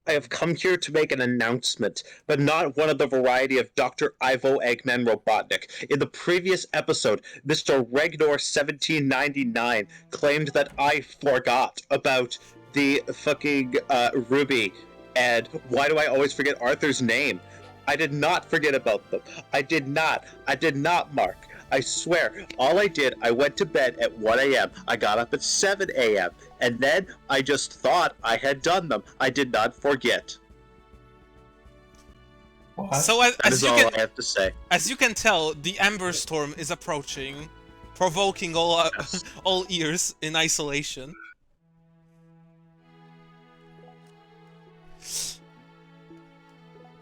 I have come here to make an announcement, but not one of the variety of Dr. Ivo Eggman Robotnik. In the previous episode, Mr. Regnor1799 claimed that I forgot about the fucking Ruby, and why do I always forget Arthur's name? I did not forget about them. I did not, Mark. I swear, all I did, I went to bed at 1 a.m., I got up at 7 a.m., and then I just thought I had done them. I did not forget. What? So That is all I have to say. As you can tell, the Ember Storm is approaching, provoking all all ears in isolation.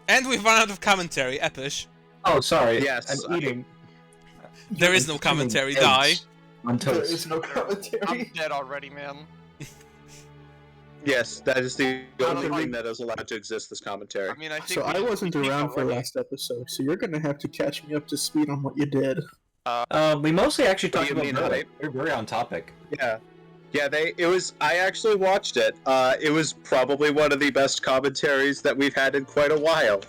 And we've run out of commentary, Epish. Oh, sorry. Yes, I'm eating. There is no commentary, die. On There toast. is no commentary. I'm dead already, man. Yes, that is the only don't thing that is allowed to exist, this commentary. I mean, I think So I wasn't around for last episode, so you're gonna have to catch me up to speed on what you did. We mostly actually talked you about mean Berwick. We're very on topic. Yeah. Yeah, I actually watched it. It was probably one of the best commentaries that we've had in quite a while.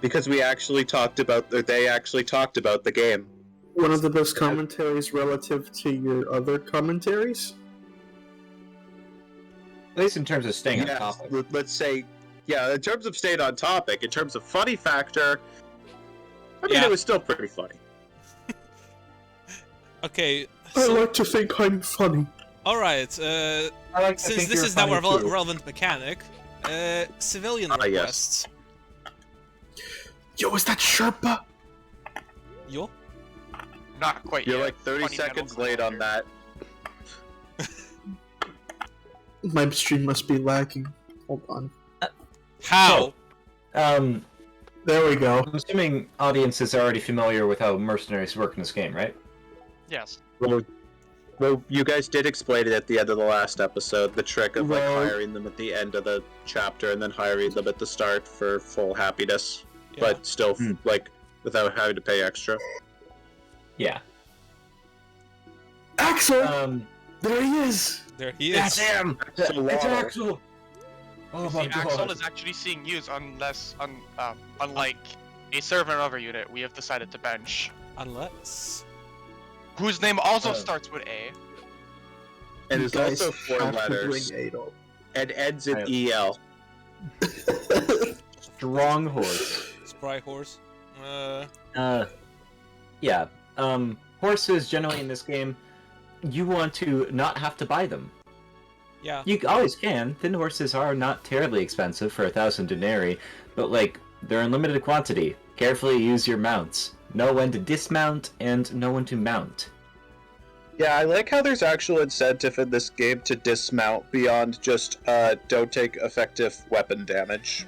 Because they actually talked about the game. One of the best commentaries relative to your other commentaries? At least in terms of staying on Yes, topic. let's say, yeah, in terms of staying on topic, in terms of funny factor, I mean, Yeah. it was still pretty funny. Okay, I like to think I'm funny. alright, I like to since think this you're is now a funny, too. relevant mechanic, civilian yes. requests. Yo, is that Sherpa? Yo? not quite You're yet. like 30 20 seconds minutes late on that. My stream must be lagging. Hold on. How? There we go. I'm assuming audiences are already familiar with how mercenaries work in this game, right? Yes. Well, you guys did explain it at the end of the last episode, the trick of like Well- hiring them at the end of the chapter and then hiring them at the start for full happiness, Yeah. but still like without having to pay extra. Yeah. Axel! There he is! There he is. him! Axel It's Waddle. Axel! Oh See, my Axel god. is actually seeing use unlike a servant over unit we have decided to bench, Unless... whose name also starts with A. And You it's guys also 4 have to letters bring Adolf. and ends in I- EL. Strong horse. Spry horse. Yeah. Horses generally in this game, you want to not have to buy them. Yeah. You always can. Thin horses are not terribly expensive for 1,000 denarii, but like, they're in limited quantity. Carefully use your mounts. Know when to dismount and know when to mount. Yeah, I like how there's actual incentive in this game to dismount beyond just don't take effective weapon damage.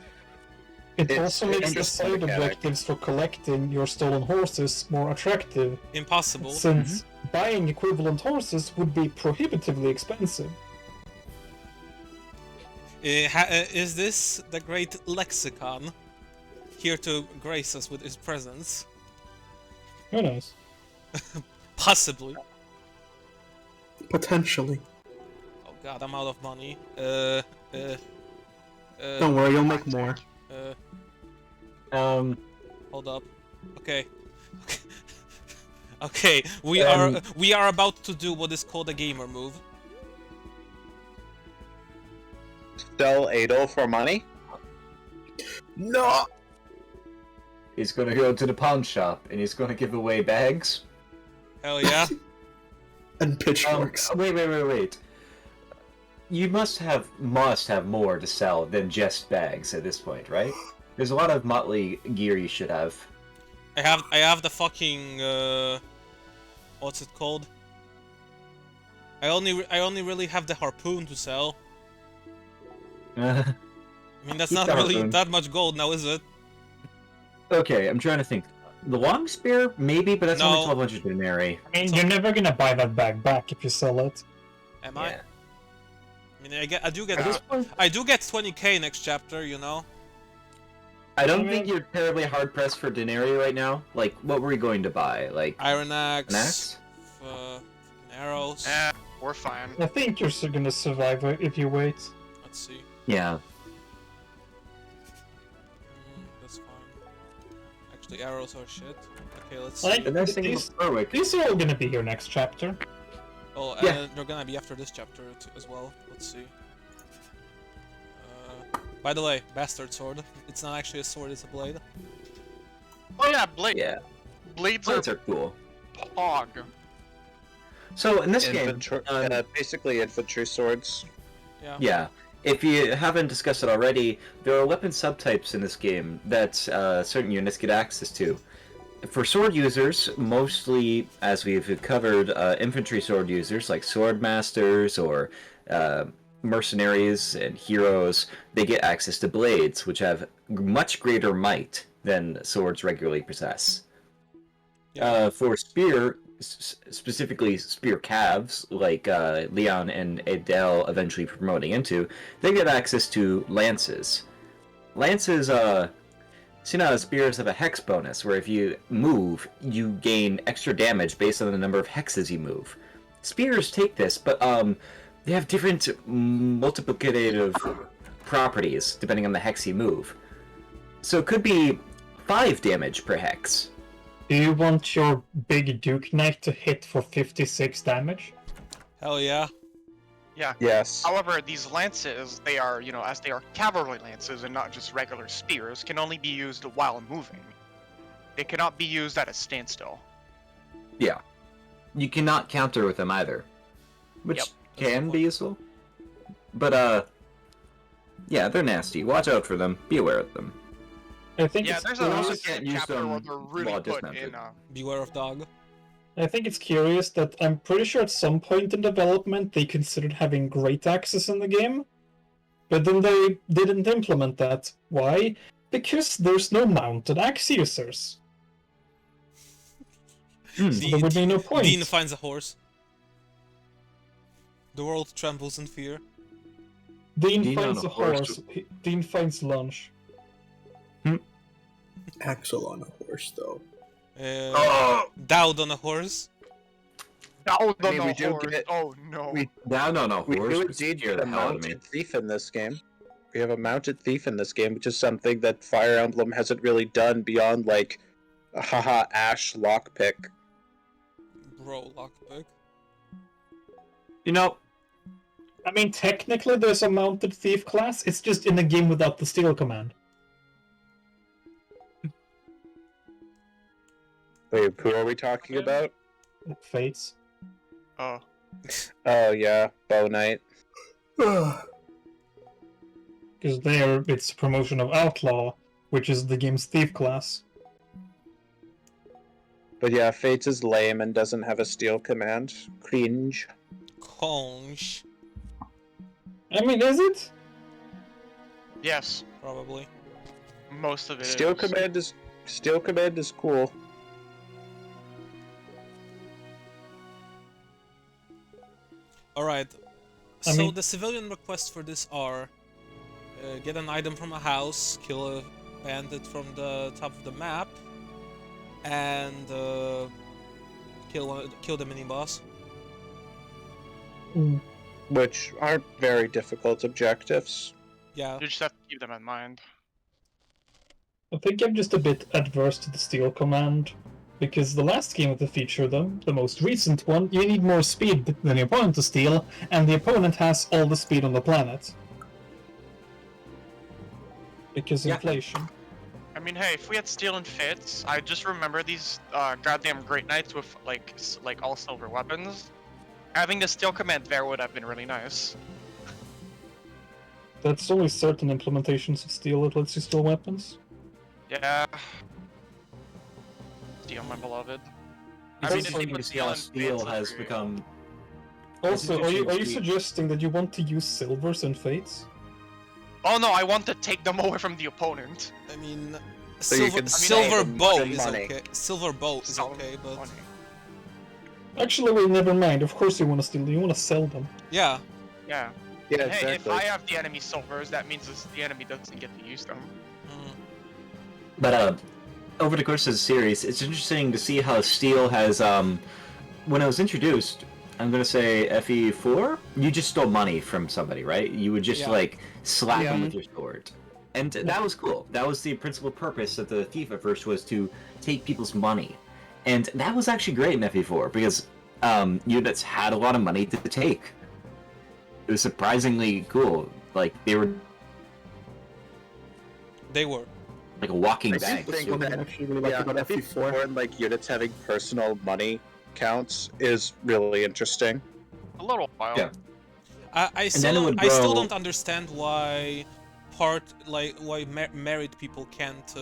It It's also makes the interesting side mechanic. objectives for collecting your stolen horses more attractive, Impossible. since buying equivalent horses would be prohibitively expensive. Is this the great lexicon here to grace us with his presence? Who knows? Possibly. Potentially. Oh god, I'm out of money. Don't worry, you'll make more. Hold up. Okay. Okay, we are about to do what is called a gamer move. Sell Adol for money? No! He's gonna go to the pawn shop and he's gonna give away bags. Hell yeah. And pitchforks. Wait. You must have more to sell than just bags at this point, right? There's a lot of motley gear you should have. I have the fucking what's it called? I only really have the harpoon to sell. I mean that's Keep not the really harpoon. that much gold now, is it? Okay, I'm trying to think. The long spear, maybe, but that's No. only 1,200 denarii. I mean, So- you're never gonna buy that bag back if you sell it. Am I? Yeah. I mean I do At this get point, I do get 20k next chapter, you know. I don't think you're terribly hard pressed for denarii right now. Like, what were we going to buy? Like, Iron axe, an axe? We're fine. I think you're gonna survive if you wait. Let's see. Yeah. The arrows are shit. Okay, let's Like, see. The next thing these, is Berwick. these are all gonna be here next chapter. Oh, and Yeah. they're gonna be after this chapter as well. Let's see. By the way, bastard sword. It's not actually a sword, it's a blade. Oh yeah, blade. Yeah, Blades blades are are cool. pog. So in this game, Basically infantry swords. Yeah. yeah, if you haven't discussed it already, there are weapon subtypes in this game that certain units get access to. For sword users, mostly, as we've covered, infantry sword users like sword masters or mercenaries and heroes, they get access to blades, which have much greater might than swords regularly possess. Yeah. For spear, specifically spear calves, like Leon and Adele eventually promoting into, they get access to lances. Lances, see now spears have a hex bonus, where if you move, you gain extra damage based on the number of hexes you move. Spears take this, but they have different multiplicative properties depending on the hex you move. So it could be 5 damage per hex. Do you want your big Duke Knight to hit for 56 damage? Hell yeah. Yeah. Yes. However, these lances, they are, as they are cavalry lances and not just regular spears, can only be used while moving. They cannot be used at a standstill. Yeah. You cannot counter with them either. Which Yep. can be useful. But, yeah, they're nasty. Watch out for them. Be aware of them. I think Yeah, it's there's curious, a can't use chapter them where they're really while put dismounted. in. Beware of dog. I think it's curious that I'm pretty sure at some point in development they considered having great axes in the game, but then they didn't implement that. Why? Because there's no mounted axe users. So there would be no point. Dean finds a horse. The world trembles in fear. Dean Dean finds on a a horse. horse. Dean finds lunch. Axel on a horse, though. Dowd on a horse. Oh, I mean, no, we do horse. get- Oh, no. we- Down on a We horse do would indeed scare get a the hell out of me. mounted thief in this game. We have a mounted thief in this game, which is something that Fire Emblem hasn't really done beyond, like, haha, Ash lockpick. Bro, lockpick. You know, I mean, technically there's a mounted thief class, it's just in the game without the steal command. Wait, who are we talking about? It fates. Oh. Oh, yeah, Bow Knight. Because there it's promotion of outlaw, which is the game's thief class. But yeah, Fates is lame and doesn't have a steal command. Cringe. Conch. I mean, is it? Yes. Probably. Most of it Steal is. command is cool. Alright. I So mean- the civilian requests for this are get an item from a house, kill a bandit from the top of the map, and kill the mini boss. Which aren't very difficult objectives. Yeah. You just have to keep them in mind. I think I'm just a bit adverse to the steal command, because the last game that featured them, the most recent one, you need more speed than your opponent to steal, and the opponent has all the speed on the planet. Because Yeah. inflation. I mean, hey, if we had Steel and Fits, I just remember these goddamn Great Knights with like all silver weapons. Having the Steel command there would have been really nice. That's only certain implementations of steal that lets you steal weapons. Yeah. Steel, my beloved. it's I mean, if interesting you to put see how Steel steel in has Fates, become. Also, are you interesting to see. suggesting that you want to use silvers and fates? Oh no, I want to take them away from the opponent. I mean, So you silver, can silver save them bow good is money. okay. Silver bow is So okay, but funny. Actually, wait, never mind. Of course you want to steal. You want to sell them. yeah. Yeah. Yeah, And hey, if exactly. I have the enemy silvers, that means the enemy doesn't get to use them. Mm. But over the course of the series, it's interesting to see how steel has when it was introduced. I'm gonna say FE4. You just stole money from somebody, right? You would just Yeah. like slap them Yeah. with your sword. and that was cool. That was the principal purpose of the thief at first, was to take people's money. And that was actually great in FE4, because units had a lot of money to take. It was surprisingly cool. Like, they were like a walking I bank. think Something that- I actually really like about FE4. FE4 and like units having personal money counts is really interesting. A little while. Yeah. I then it still would I still grow- don't understand why married people can't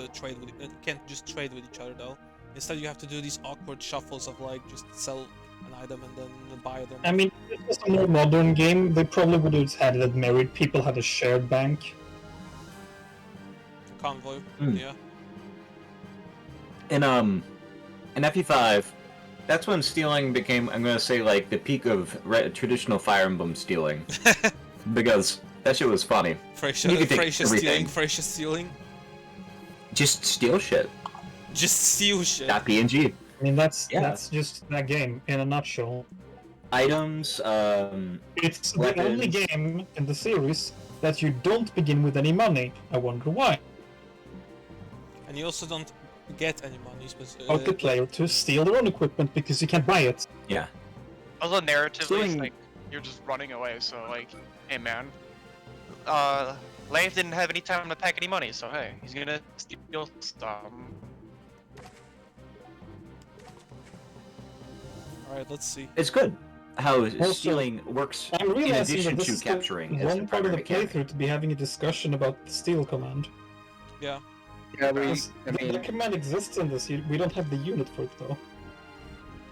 can't just trade with each other though. Instead, you have to do these awkward shuffles of like just sell an item and then buy them. I mean, if it was a more modern game, they probably would have had that married people had a shared bank. Convoy, Mm. yeah. In FE5, that's when stealing became, I'm gonna say, like the peak of traditional Fire Emblem stealing, because that shit was funny. You could take everything. Frasier stealing. Just steal shit. Just steal shit. .png. I mean, that's Yeah. just that game in a nutshell. Items. It's the Weapons. only game in the series that you don't begin with any money. I wonder why. And you also don't get any money. Out the player to steal their own equipment because you can't buy it. Yeah. Also, narratively, Stealing- like, you're just running away, so, like, hey, man. Leif didn't have any time to pack any money, so, hey, he's gonna steal some. Alright, let's see. It's good how Also, stealing works I'm in realizing addition that this to is capturing as one the part of the primary mechanic. playthrough to be having a discussion about the steal command. Yeah. Yeah, Because I the mean, command exists in this, we don't have the unit for it though.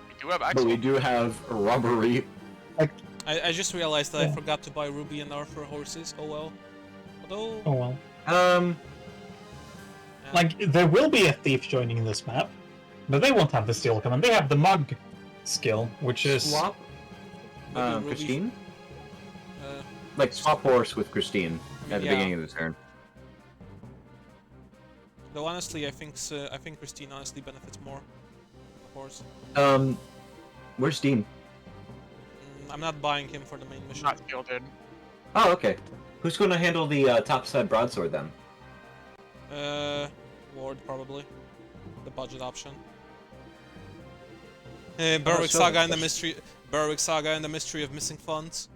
We do have But we excellent. do have robbery. I just realized that I Yeah. forgot to buy Ruby and Arthur horses. Oh well. Although, Oh well. yeah. Like, there will be a thief joining in this map, but they won't have the steal command. They have the mug skill, which is... Swap. Maybe Ruby- Christine. uh, Like swap horse with Christine at the Yeah. beginning of the turn. though honestly, I think Christine honestly benefits more. Of course. Where's Dean? I'm not buying him for the main mission. Not fielded. Oh, okay. Who's going to handle the topside broadsword then? Ward probably. The budget option. Berwick sure. Saga and the mystery. Berwick Saga and the mystery of missing funds.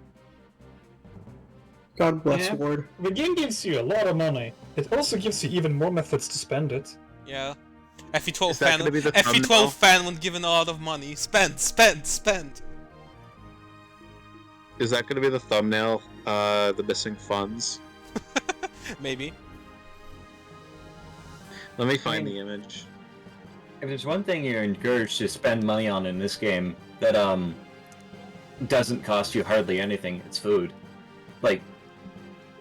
God bless Yeah. Ward. The game gives you a lot of money. It also gives you even more methods to spend it. Yeah. FE12 Is that fan. gonna be the FE12 thumbnail? fan when given a lot of money. Spend, spend, spend. is that going to be the thumbnail? The missing funds. Maybe. Let me find the image. If there's one thing you're encouraged to spend money on in this game that doesn't cost you hardly anything, it's food. Like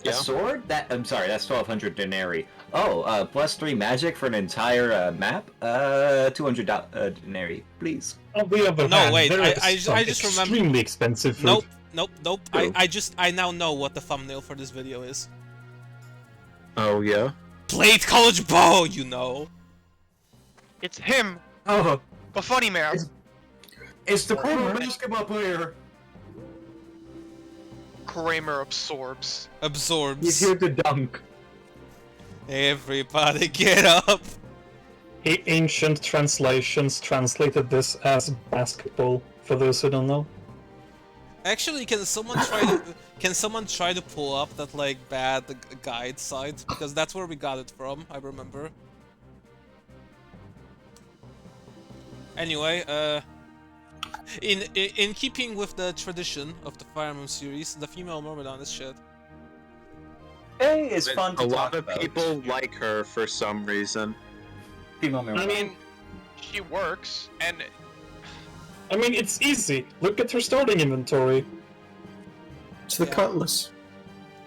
Yeah. a sword? I'm sorry, that's 1,200 denarii. Oh, +3 magic for an entire map? 200 denarii, please. On the other No, hand, wait, there is I some just remember- extremely expensive food. Nope. Nope. True. I now know what the thumbnail for this video is. Oh yeah. Blade College Bow, you know. It's him, Oh, the funny man. it's the pro basketball player. Kramer absorbs. Absorbs. He's here to dunk. Everybody get up. Ancient translations translated this as basketball, for those who don't know. Actually, can someone try to pull up that like bad guide site, because that's where we got it from, I remember. Anyway, in keeping with the tradition of the Fire Emblem series, the female Myrmidon is shit. Hey, it's fun to A talk lot of about. people like her for some reason. Female I member. mean, she works, and I mean, it's easy. Look at her starting inventory. It's the Yeah. cutlass.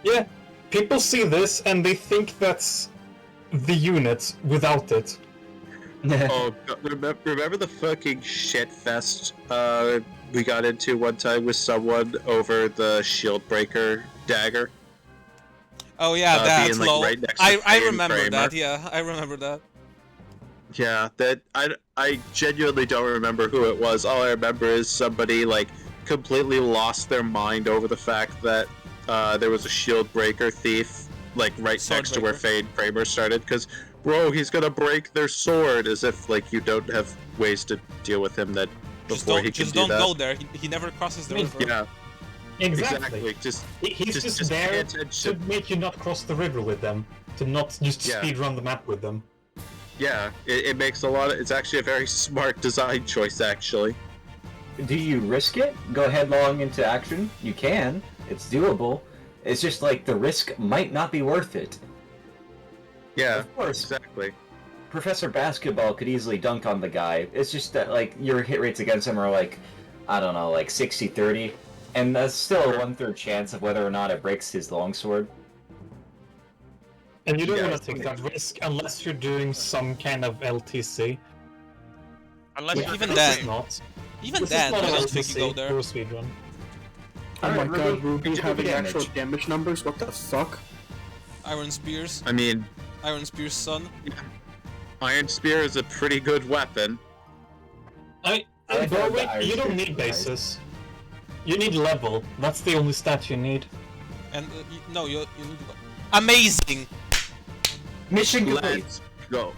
Yeah, people see this and they think that's the unit without it. Oh, remember the fucking shit fest we got into one time with someone over the shield breaker dagger? Oh yeah, that's being, like, low. right next to I Kramer. remember that. Yeah, I remember that. Yeah, that I genuinely don't remember who it was. All I remember is somebody like completely lost their mind over the fact that there was a shield breaker thief like right Sword next to where breaker. Faye and Kramer started, because bro, he's gonna break their sword, as if like you don't have ways to deal with him that before he can Just do don't that. go there. He never crosses the river. Yeah, Exactly. Just He's just pay there to attention. make you not cross the river with them, to not just Yeah. speed run the map with them. Yeah, it makes a lot of. It's actually a very smart design choice, actually. Do you risk it? Go headlong into action? You can. It's doable. It's just like the risk might not be worth it. Yeah, Of course, exactly. Professor Basketball could easily dunk on the guy. It's just that like your hit rates against him are like, I don't know, like 60-30, and that's still a 1/3 chance of whether or not it breaks his longsword. And you don't Yeah, want to take that risk unless you're doing some kind of LTC. Unless Which you're even this then- is not. Even This then, is I not don't think you go LTC, there. do a speedrun. Oh my Alright, god, Ruby do having damage. actual damage numbers? What the fuck? Iron Spears. I mean, Iron Spear's son. Iron Spear is a pretty good weapon. I like how the Berwick, Irish you don't are need nice. bases. You need level. That's the only stat you need. And no, you need to go. Amazing! Mission complete. Let's go.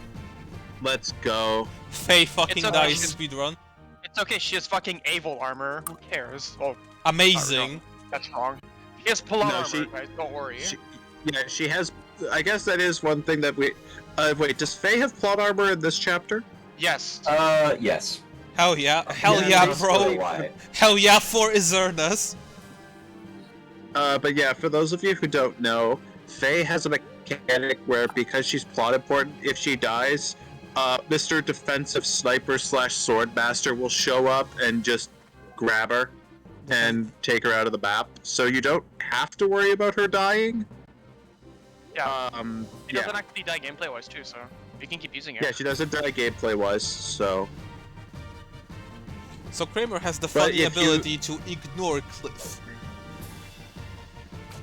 Let's go. Faye fucking It's okay. dies speedrun. It's okay, she has fucking Avil armor. Who cares? Oh, Amazing. that's wrong. She has plot No, armor, she- guys. Don't worry. Yeah, she has. I guess that is one thing that we. Wait, does Faye have plot armor in this chapter? Yes. Yes. Hell yeah. Hell yeah, that's bro. probably why. Hell yeah for Izernas. But yeah, for those of you who don't know, Faye has a mechanic where because she's plot important, if she dies, Mr. Defensive Sniper / Swordmaster will show up and just grab her and take her out of the map. So you don't have to worry about her dying. Yeah. She Yeah. doesn't actually die gameplay-wise too, so you can keep using it. Yeah, she doesn't die gameplay-wise, so... So Kramer has the But funny if you- ability to ignore Cliff.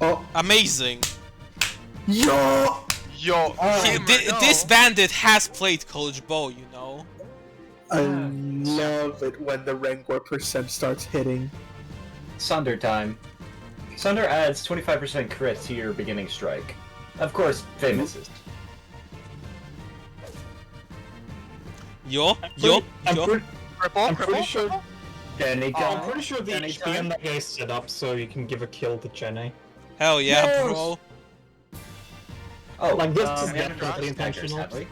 Oh, Amazing. yo! Yo, Kramer, no. This bandit has played College Bow, you know. I love it when the rank war percent starts hitting. Sunder time. Sunder adds 25% crit to your beginning strike. Of course, Faye misses. Yo. I'm Cripple, I'm pretty cripple, sure- cripple? Jenny I'm pretty sure the Any HP on time? that guy is set up so you can give a kill to Jenny. Hell yeah, Yes. bro. Oh, Like, this is we haven't definitely crossed daggers, intentional. have we?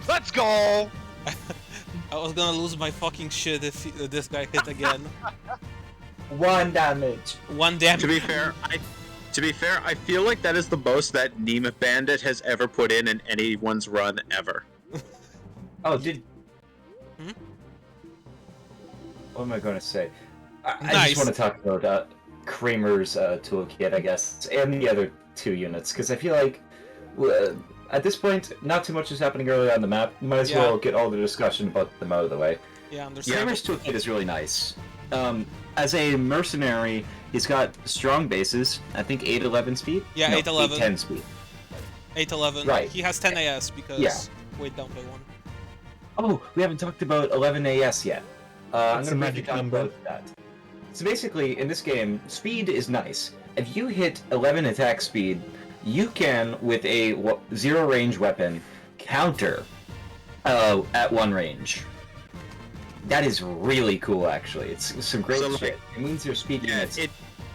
Let's go! I was gonna lose my fucking shit if this guy hit again. 1 damage. One damage. To be fair, I feel like that is the most that Nima Bandit has ever put in anyone's run ever. Oh, did... Hmm? What am I going to say? I Nice. just want to talk about Kramer's toolkit, I guess, and the other 2 units, because I feel like at this point, not too much is happening early on the map. Might as Yeah. well get all the discussion about them out of the way. Yeah, understand. Kramer's toolkit is really nice. As a mercenary, he's got strong bases. I think 8-11 speed. Yeah, no, 8-11. 8-10 speed. 8-11. Right. He has 10 AS because Yeah. weight down by 1. Oh, we haven't talked about 11 AS yet. I'm It's gonna a briefly magic talk number. about that. So basically, in this game, speed is nice. If you hit 11 attack speed, you can, with a 0 range weapon, counter at 1 range. That is really cool, actually. It's some great So, like, shit. It means your speed Yeah, units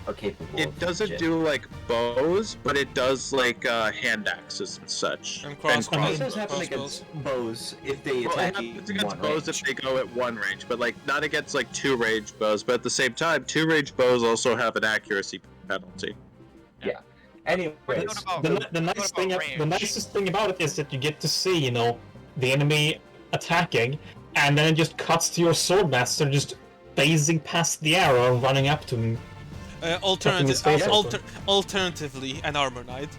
are capable it of doesn't shit. do like bows, but it does like hand axes and such. And It crossbows. does happen Crossbows. against bows if they Well, attack it you happens in against 1 bows range. if they go at 1 range, but like not against like 2 range bows. But at the same time, 2 range bows also have an accuracy penalty. Anyways, What about- The what nice about thing, the range? nicest thing about it is that you get to see, you know, the enemy attacking, and then it just cuts to your swordmaster just phasing past the arrow and running up to him. his face open. Alternatively, an armor knight.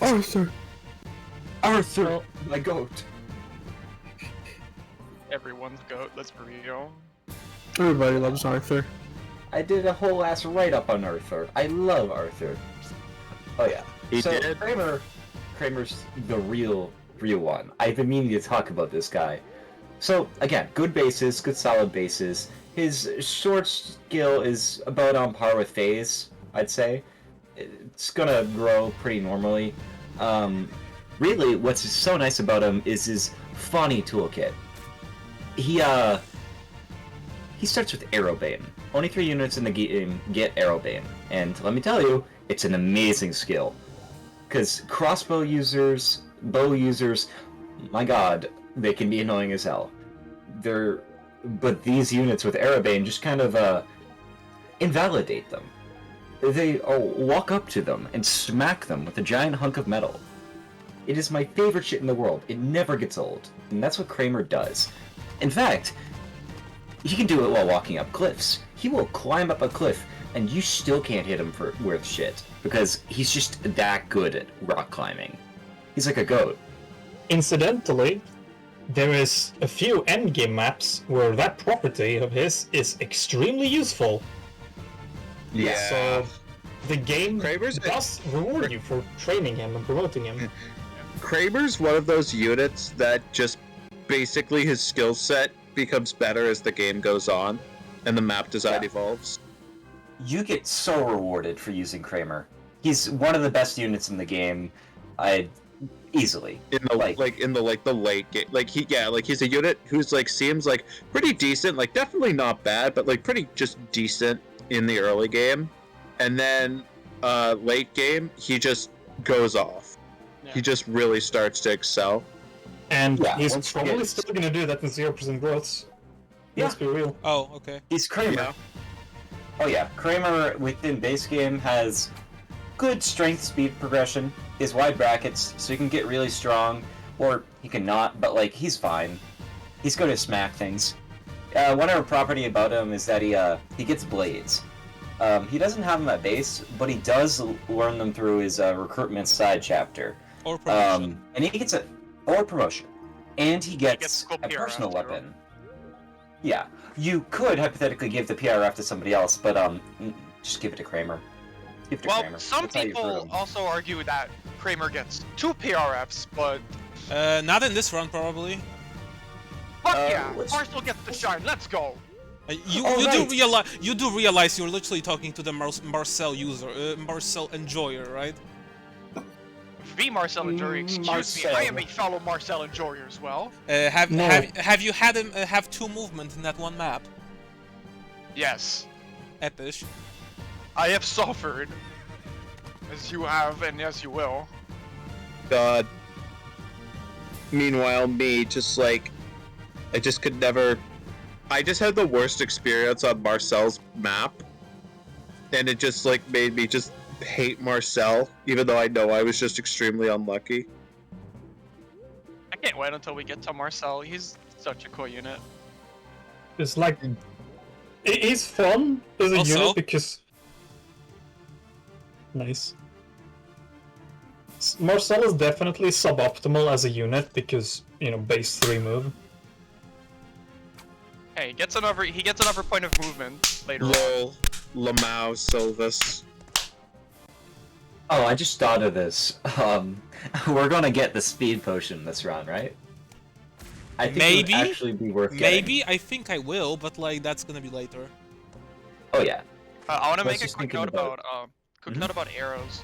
Arthur! Arthur, my goat. Everyone's goat, let's be real. Everybody loves Arthur. I did a whole ass write-up on Arthur. I love Arthur. Oh yeah. He so did? Kramer's the real one. I've been meaning to talk about this guy. So again, good bases, good solid bases. His short skill is about on par with Phase, I'd say. It's gonna grow pretty normally. Really, what's so nice about him is his Fawny toolkit. He starts with Arrowbane. Only 3 units in the game get Arrowbane, and let me tell you, it's an amazing skill. Because crossbow users, bow users, my god, they can be annoying as hell. But these units with Arrowbane just kind of invalidate them. They walk up to them and smack them with a giant hunk of metal. It is my favorite shit in the world. It never gets old, and that's what Kramer does. In fact, he can do it while walking up cliffs. He will climb up a cliff, and you still can't hit him for worth shit, because he's just that good at rock climbing. He's like a goat. Incidentally, there is a few endgame maps where that property of his is extremely useful. Yeah. So the game Kramer's does reward you for training him and promoting him. Kramer's one of those units that just basically his skill set becomes better as the game goes on and the map design evolves. You get so rewarded for using Kramer. He's one of the best units in the game. Easily. In the the late game. He's a unit who's seems pretty decent, definitely not bad, but pretty just decent in the early game. And then late game he just goes off. Yeah. He just really starts to excel. And he's probably still gonna do that with 0% growths. Let's be real. Oh, okay. He's Kramer. Yeah. Oh yeah, Kramer within base game has good strength speed progression. His wide brackets, so he can get really strong, or he can not, but he's fine. He's going to smack things. One other property about him is that he gets blades. He doesn't have them at base, but he does learn them through his recruitment side chapter. Or promotion. And he gets promotion. And he gets a personal weapon. Yeah. You could hypothetically give the PRF to somebody else, but just give it to Kramer. Well, some people also argue that Kramer gets 2 PRFs, but... not in this run, probably. Fuck yeah! Marcel gets the shine, let's go! You do realize you're literally talking to the Marcel user, Marcel enjoyer, right? The Marcel enjoyer, excuse me, I am a fellow Marcel enjoyer as well. Have you had him have 2 movement in that one map? Yes. Epish. I have suffered, as you have, and as you will. God. Meanwhile, me, just I just could never... I just had the worst experience on Marcel's map, and it just, made me just hate Marcel, even though I know I was just extremely unlucky. I can't wait until we get to Marcel. He's such a cool unit. It's he's fun as a unit because... Nice. Marcel is definitely suboptimal as a unit because, base 3 move. Hey, he gets another point of movement later on. Lamau, Silvus. Oh, I just thought of this. We're gonna get the speed potion this round, right? I think it would actually be worth getting. Maybe, I think I will, but that's gonna be later. Oh yeah. I want to make a quick note about note about arrows.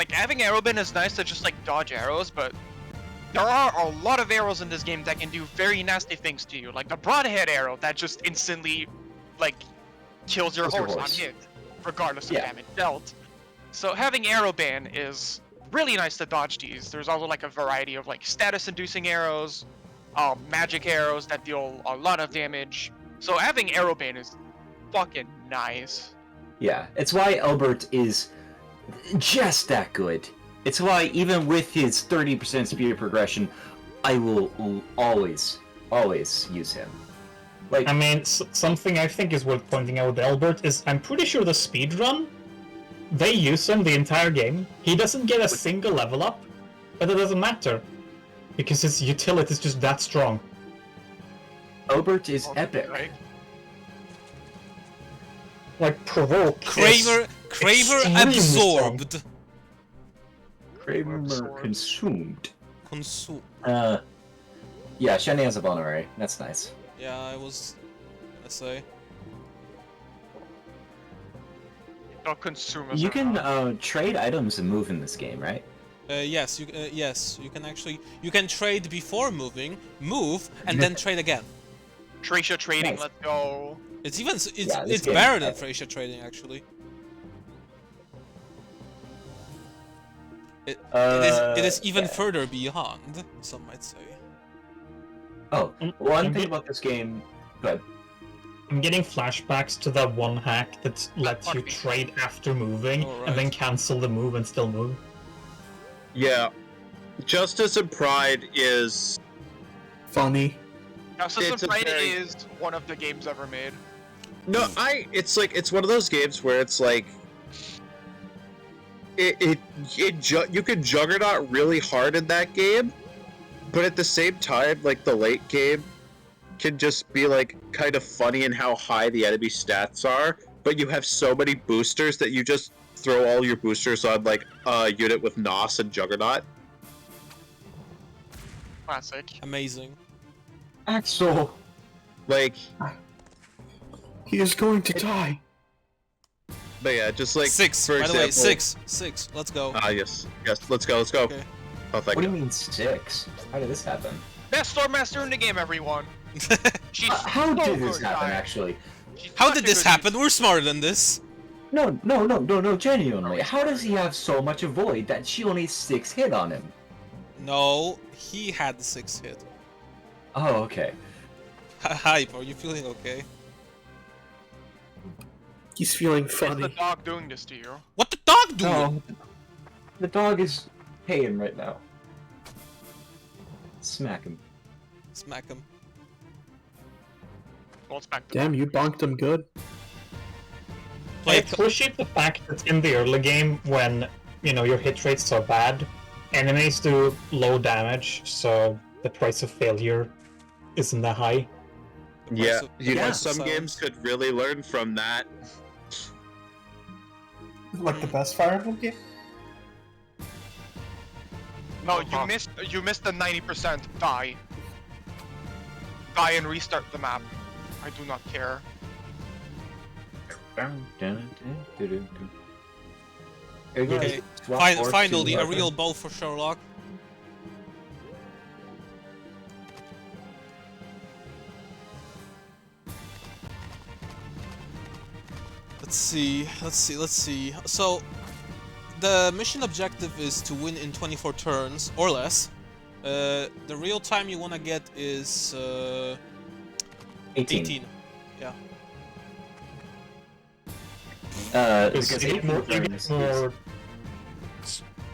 Having Arrowbin is nice to just dodge arrows, but there are a lot of arrows in this game that can do very nasty things to you, like the broadhead arrow that just instantly kills your horse on hit, regardless of damage dealt. So having Arrowbin is really nice to dodge these. There's also a variety of status-inducing arrows, magic arrows that deal a lot of damage. So having Arrowbin is fucking nice. Yeah, it's why Albert is just that good. It's why, even with his 30% speed progression, I will always use him. Something I think is worth pointing out with Albert is I'm pretty sure the speedrun, they use him the entire game. He doesn't get a single level up, but it doesn't matter, because his utility is just that strong. Albert is epic. Right? Provoke. Kramer absorbed. Kramer consumed. Consumed. Yeah, Shani has a vulnerary. That's nice. Yeah, I was say. Don't consume us. You can trade items and move in this game, right? Yes, you can actually trade before moving, move, and then trade again. Tracia trading, Nice. let's go. It's even this it's game better is than epic. Thracia trading actually. It is even yeah. further beyond, some might say. Oh, one thing about this game, but I'm getting flashbacks to that one hack that lets you Fuck me. trade after moving Alright. and then cancel the move and still move. Yeah. Justice and Pride is Funny. Justice It's and a Pride very- is one of the games ever made. no. It's like it's one of those games where it's like you can juggernaut really hard in that game, but at the same time, like the late game can just be like kind of funny in how high the enemy stats are. But you have so many boosters that you just throw all your boosters on like a unit with Nos and Juggernaut. Classic. Amazing. Axel. Like, He is going to die. but yeah, just like 6, for by the way, example- 6. Let's go. Yes, let's go. Okay. Oh, thank What do you. you mean 6? How did this happen? Best Stormmaster in the game, everyone. She's How so did this good, happen, guys. actually? She's How such did a this good happen? We're smarter than this. No, genuinely. How does he have so much avoid that she only 6 hit on him? No, he had the 6 hit. Oh, okay. Hype, are you feeling okay? He's feeling Is the funny. dog doing this to you? What the dog doing? No. The dog is paying right now. Smack him. Smack him. Well, it's back to Damn, you bonked him good. I Play appreciate the fact that in the early game, when your hit rates are bad, enemies do low damage, so the price of failure isn't that high. Yeah, the you know, price of some silence. games could really learn from that. Like the best Fire Emblem game? No, you missed the 90%. Die. Die and restart the map. I do not care. Okay. Finally, a real bow for Sherlock. Let's see. So, the mission objective is to win in 24 turns or less. The real time you want to get is 18. Yeah. Because You get more,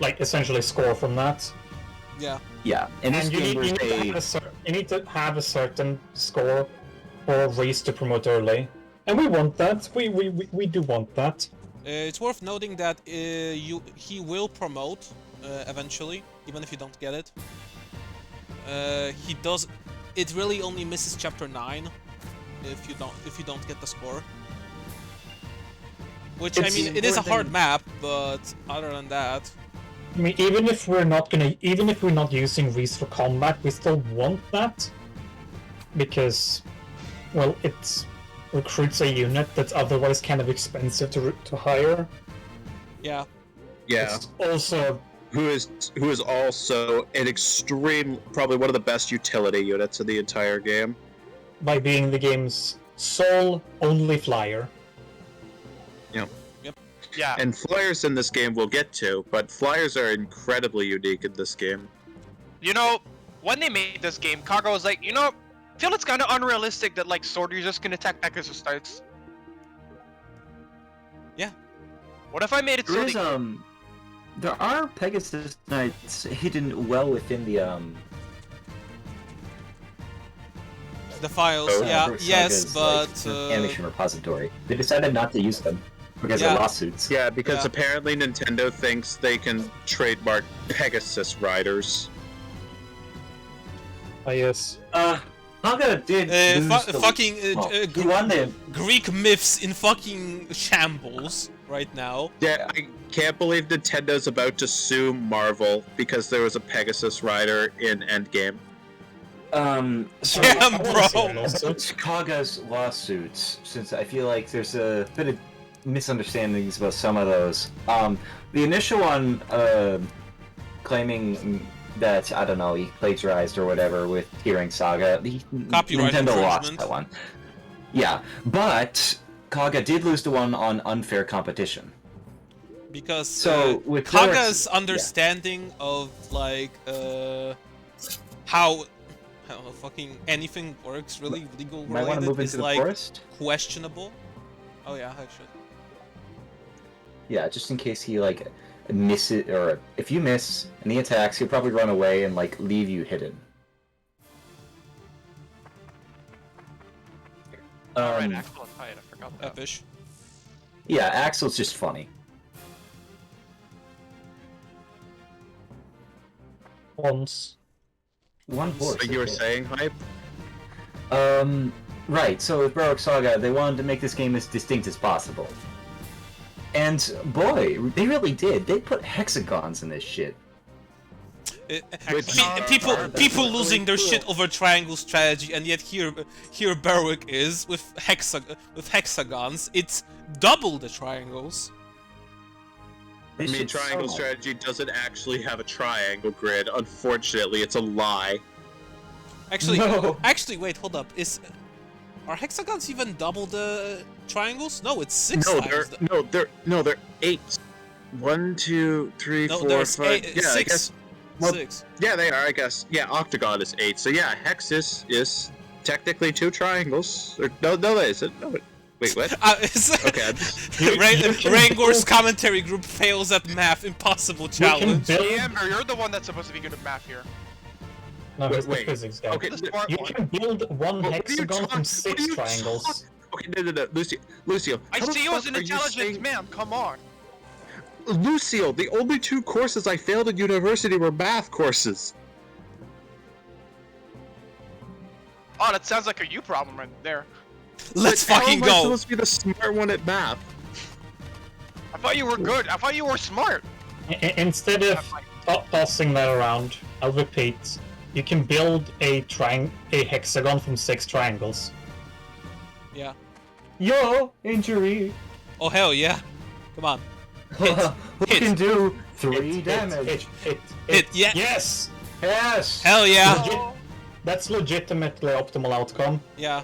like, essentially score from that. Yeah. yeah, in this And you game need, there's you need to have a certain score for race to promote early. And we want that. We do want that. It's worth noting that he will promote eventually, even if you don't get it. He does. It really only misses chapter 9 if you don't get the score. Which I mean, it is a hard map, but other than that, I mean, even if we're not using Reese for combat, we still want that because, well, it recruits a unit that's otherwise kind of expensive to hire. yeah. Yeah, It's also who is also an probably one of the best utility units in the entire game. by being the game's sole only flyer. Yeah. And flyers in this game we'll get to, but flyers are incredibly unique in this game. You know, when they made this game, Kaga was like, I feel it's kind of unrealistic that like sword users can attack Pegasus starts. Yeah. What if I made it so there they... is there are Pegasus Knights hidden well within the The files, Oh, yeah, Berwick yes, Saga's, but animation repository. They decided not to use them because Yeah. of lawsuits. Yeah, because Yeah. apparently Nintendo thinks they can trademark Pegasus Riders. Yes. Haga did lose the... fucking he won the... Greek myths in fucking shambles right now. Yeah, I can't believe Nintendo's about to sue Marvel because there was a Pegasus Rider in Endgame. So Damn, I wanna bro. see a lawsuit. Kaga's lawsuits, since I feel like there's a bit of misunderstandings about some of those. The initial one, claiming that, I don't know, he plagiarized or whatever with Hearing Saga, Copyright Nintendo lost infringement. that one. Yeah, but Kaga did lose the one on unfair competition. Because So, with Kaga's Berwick's- understanding of like how fucking anything works really legal Might want to related move is into the like forest? questionable. Oh yeah, I should. Yeah, just in case he, like, misses, or if you miss and he attacks, he'll probably run away and, like, leave you hidden. Alright, Axel and Fight, I forgot that. Epish. Yeah, Axel's just funny. Once. One horse. So you were okay. saying, Hype? Right, so with Berwick Saga, they wanted to make this game as distinct as possible. And, boy, they really did. They put hexagons in this shit. People losing their shit over triangle strategy, and yet here Berwick is with hexagons. It's double the triangles. I mean, triangle strategy doesn't actually have a triangle grid. Unfortunately, it's a lie. Actually, No. wait, hold up. Are hexagons even double the triangles? No, it's 6 No, times. they're 8. 1, 2, 3, No, 4, there's 5. eight, Yeah, 6. I guess. Well, 6. Yeah, they are. I guess. Yeah, octagon is 8. So yeah, hex is technically 2 triangles. Or, no, that isn't. No, wait, what? Okay. Rangor's commentary group fails at math. Impossible challenge. Hey, Amber, you're the one that's supposed to be good at math here. No, he's the wait. physics guy. Okay. The smart You one. can build one What are you hexagon talking- from what 6 are you triangles. Okay, no, Lucio. I how the see you as fuck an are you intelligent saying- man, come on. Lucio, the only 2 courses I failed at university were math courses. Oh, that sounds like a you problem right there. Let's But fucking How am I go. supposed to be the smart one at math? I thought you were good. I thought you were smart. Instead of tossing that around, I'll repeat. You can build a hexagon from 6 triangles. Yeah. Yo, injury. Oh hell yeah. Come on. Who Hit. can do 3 damage? Hit. Yeah. Yes! Yes. Hell yeah. Oh, That's legitimately optimal outcome. Yeah.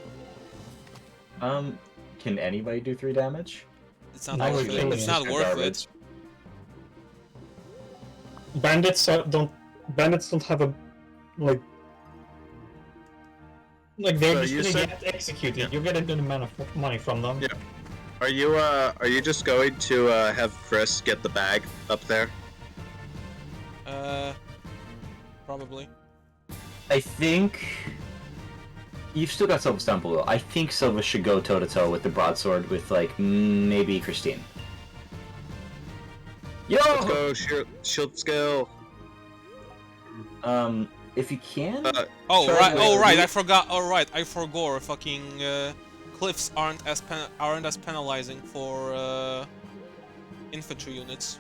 Can anybody do 3 damage? It's not No, worth it. it's It's not worth it. Bandits don't have a like they're So just you gonna said- get executed. You get a good amount of money from them. Yeah. Are you just going to have Chris get the bag up there? Probably. I think you've still got Silva's down below. I think Silva should go toe to toe with the broadsword with like maybe Christine. Yo! Let's go, shield skill. If you can. Oh Sorry, right. wait, Oh right. you- I forgot. Oh right. I forgot. Fucking cliffs aren't as penalizing for infantry units.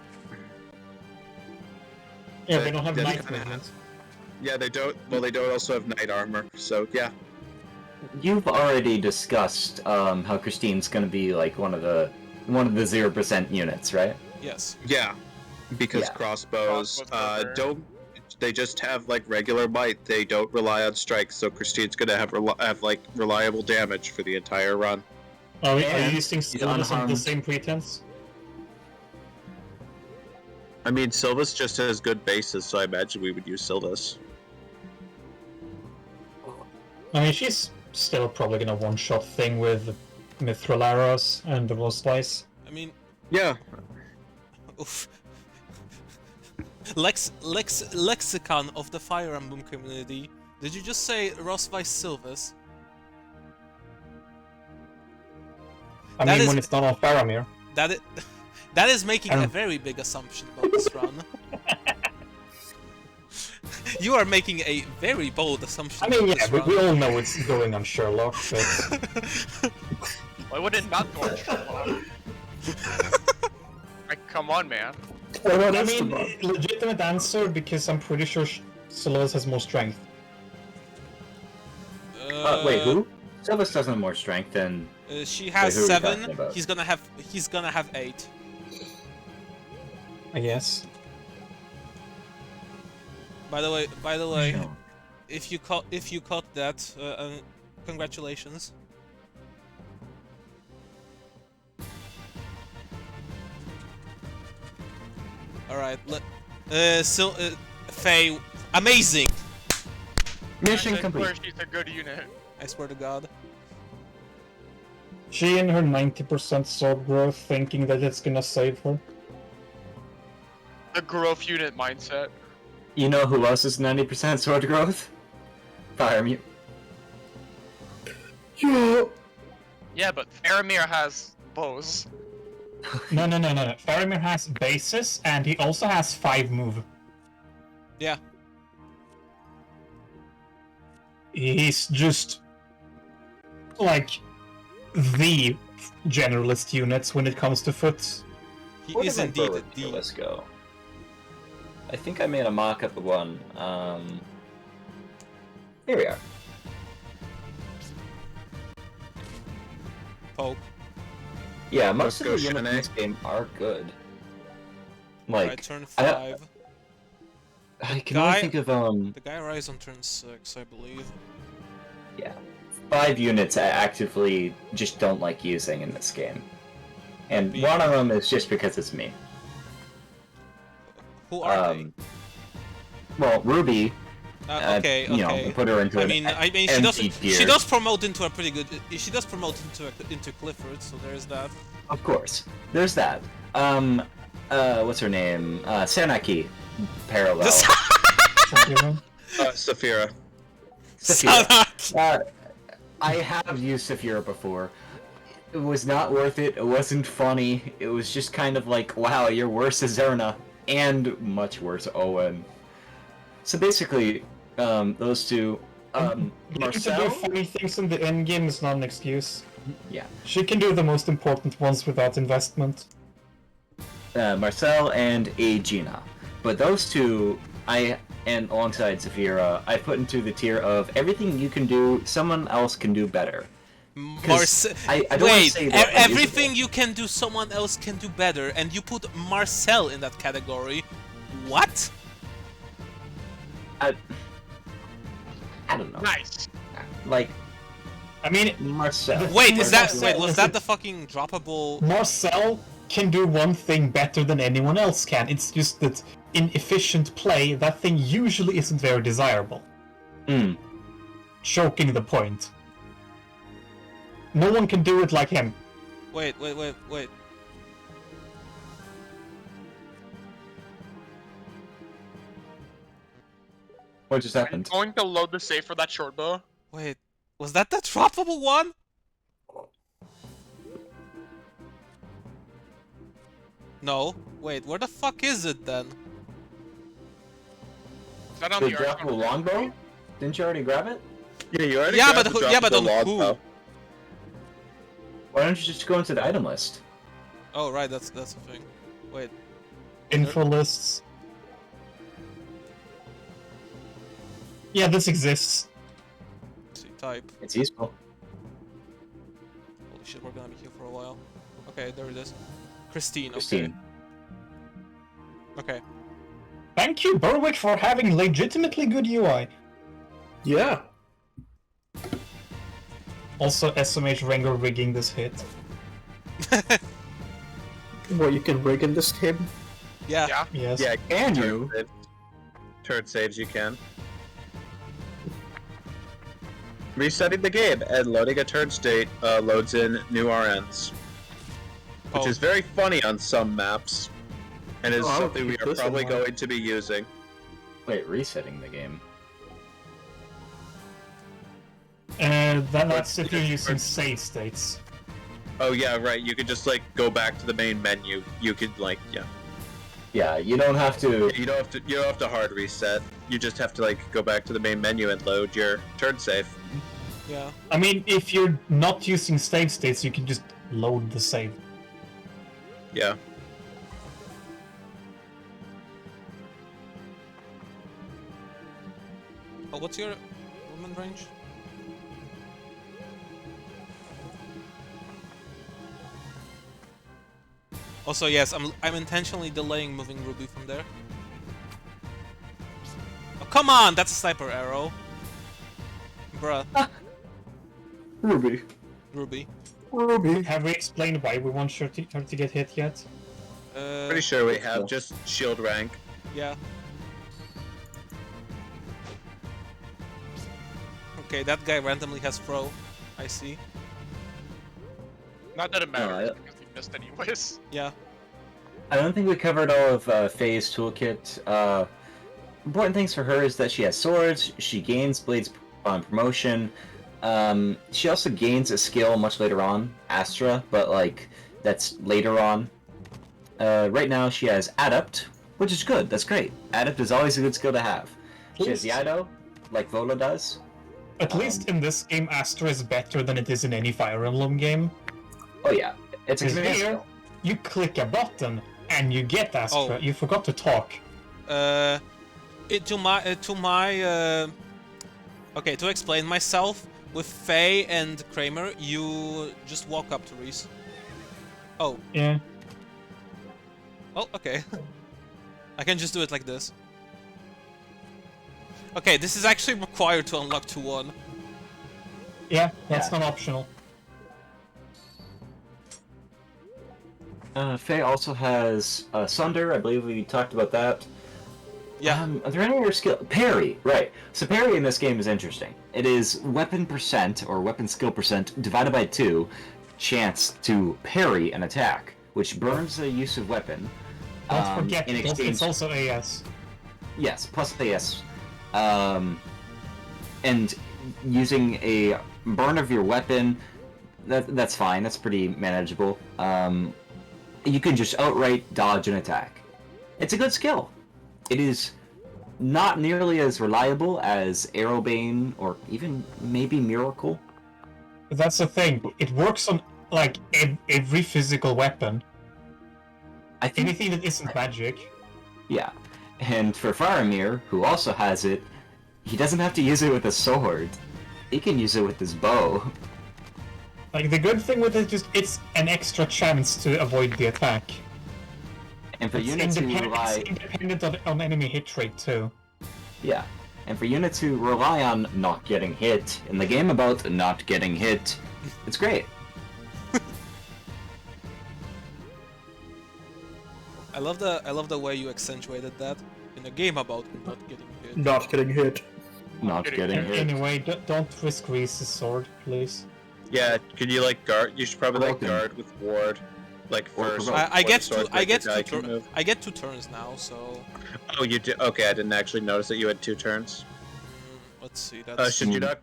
Yeah, they don't have Yeah, they knife kinda movement. Yeah, they don't. Well, they don't also have knight armor. So yeah. You've already discussed how Christine's gonna be like one of the 0% units, right? Yes. Yeah, because Yeah. crossbows Crossbows are better. don't. They just have like regular might. They don't rely on strikes. So Christine's gonna have like reliable damage for the entire run. Are you And using he's Silvus on the unharmed. same pretense? I mean, Sylvus just has good bases, so I imagine we would use Sylvus. I mean, she's still probably gonna one-shot thing with Mithril arrows and the Rose Slice. I mean, Yeah. oof. Lexicon of the Fire Emblem community. Did you just say Rosvice Silvus? I That mean, is- when it's not on Faramir. That is making a Um. very big assumption about this run. You are making a very bold assumption. I mean, about yeah, this we run. all know it's going on Sherlock, but why would it not go on Sherlock? Like, come on, man. I mean, legitimate answer because I'm pretty sure Solus has more strength. Wait, who? Sylvis doesn't have more strength than. She has Wait, who are we 7. talking about? He's gonna have 8. I guess. By the way, Sure. if you caught that, congratulations. All right, Faye, amazing. Mission I swear complete. she's a good unit. I swear to God. She and her 90% sword growth thinking that it's gonna save her. The growth unit mindset. You know who else is 90% sword growth? Firemew. Yeah. Yeah, but Faramir has bows. No. Faramir has bases, and he also has 5 move. Yeah. He's just like the generalist units when it comes to foot. He Where is did my indeed Berwick the. Let's go. I think I made a mock-up of one. Here we are. Poke. Yeah, most Let's of the go, units in Shanae. this game are good. Like, Alright, turn I- 5. I can guy- only think of The guy arrives on turn 6, I believe. 5 units I actively just don't like using in this game. And Be- one of them is just because it's me. Who are they? Well, Ruby, Okay, you know, okay. put her into I an mean, empty she tier. does promote into a pretty good. She does promote into Clifford, so there's that. Of course. There's that. What's her name? Sanaki. Parallel. Saphira. Saphira. I have used Saphira before. It was not worth it. It wasn't funny. It was just kind of like, wow, you're worse as Zerna, and much worse Owen. So basically, those two, Getting to do Marcel. funny things in the end game is not an excuse. Yeah. She can do the most important ones without investment. Marcel and Aegina. But those two, and alongside Saphira, I put into the tier of everything you can do, someone else can do better. I don't wanna Wait, say they're everything unusable. you can do, someone else can do better, and you put Marcel in that category. What? I don't know. Nice. Like, I mean, Marcel. Wait, was that Marcel- the fucking droppable? Marcel can do one thing better than anyone else can. It's just that in efficient play, that thing usually isn't very desirable. Mm. Choking the point. No one can do it like him. Wait. What just happened? Going to load the save for that short bow. Wait, was that the droppable one? No. Wait, where the fuck is it then? Is that on The the droppable longbow? Didn't you already grab it? Yeah, you already Yeah, grabbed but the yeah, but droppable on who? longbow. Why don't you just go into the item list? Oh right, that's the thing. Wait. Info lists. Yeah, this exists. Let's see, type. It's useful. Holy shit, we're gonna be here for a while. Okay, there it is. Christine. Christine. Okay. Thank you, Berwick, for having legitimately good UI. Yeah. Also, SMH Rengar rigging this hit. What, you can rig in this game? Yeah. Yeah. Yes. Yeah, Can turn you? save- Turn saves you can. Resetting the game and loading a turn state loads in new RNs, which Oh. is very funny on some maps, and is Oh, I would something we keep are this in probably mind. going to be using. Wait, resetting the game. That's if you're using save states. Oh yeah, right. You could just like go back to the main menu. You could like Yeah, you don't have to. You don't have to hard reset. You just have to like go back to the main menu and load your turn save. Yeah. I mean, if you're not using save states, you can just load the save. Yeah. Oh, what's your movement range? Also, yes, I'm intentionally delaying moving Ruby from there. Oh, come on! That's a sniper arrow. Bruh. Ruby. Ruby. Ruby. Have we explained why we want her to get hit yet? Pretty sure we have just shield rank. Yeah. Okay, that guy randomly has throw. I see. Not that it matters, yeah. because he missed anyways. Yeah. I don't think we covered all of Faye's toolkit. Important things for her is that she has swords, she gains blades on promotion. She also gains a skill much later on, Astra, but like that's later on. Right now she has Adept, which is good. That's great. Adept is always a good skill to have. She has Yido, like Vola does. At least in this game, Astra is better than it is in any Fire Emblem game. Oh yeah, it's a Because good here, skill. you click a button and you get Astra. Oh. You forgot to talk. Okay, to explain myself, with Faye and Kramer, you just walk up to Reese. Oh. Yeah. Oh, okay. I can just do it like this. Okay, this is actually required to unlock 2-1. Yeah, that's Yeah. not optional. Faye also has Sunder. I believe we talked about that. Yeah. Are there any other skill? Parry, right. So parry in this game is interesting. It is weapon percent, or weapon skill percent, divided by 2, chance to parry an attack, which burns the use of weapon. Don't forget, in exchange... it's also AS. Yes, plus AS. And using a burn of your weapon, that's fine, that's pretty manageable. You can just outright dodge an attack. It's a good skill. It is not nearly as reliable as Arrowbane or even maybe Miracle. But that's the thing. It works on like every physical weapon. I think, Anything that isn't magic. yeah. And for Faramir, who also has it, he doesn't have to use it with a sword. He can use it with his bow. Like the good thing with it is it's an extra chance to avoid the attack. And for It's units who rely... independent on enemy hit rate too. Yeah. And for units who rely on not getting hit, in the game about not getting hit, it's great. I love the way you accentuated that in a game about not getting hit. Not getting hit. Not getting hit. Anyway, don't risk Reese's sword, please. Yeah, could you like guard? You should probably like Okay. guard with ward, like Or first. provoke. I get before the two. I get swordbreaker guy two. can move. I get 2 turns now. So Oh, you did. Okay, I didn't actually notice that you had 2 turns. let's see. That's Should you not?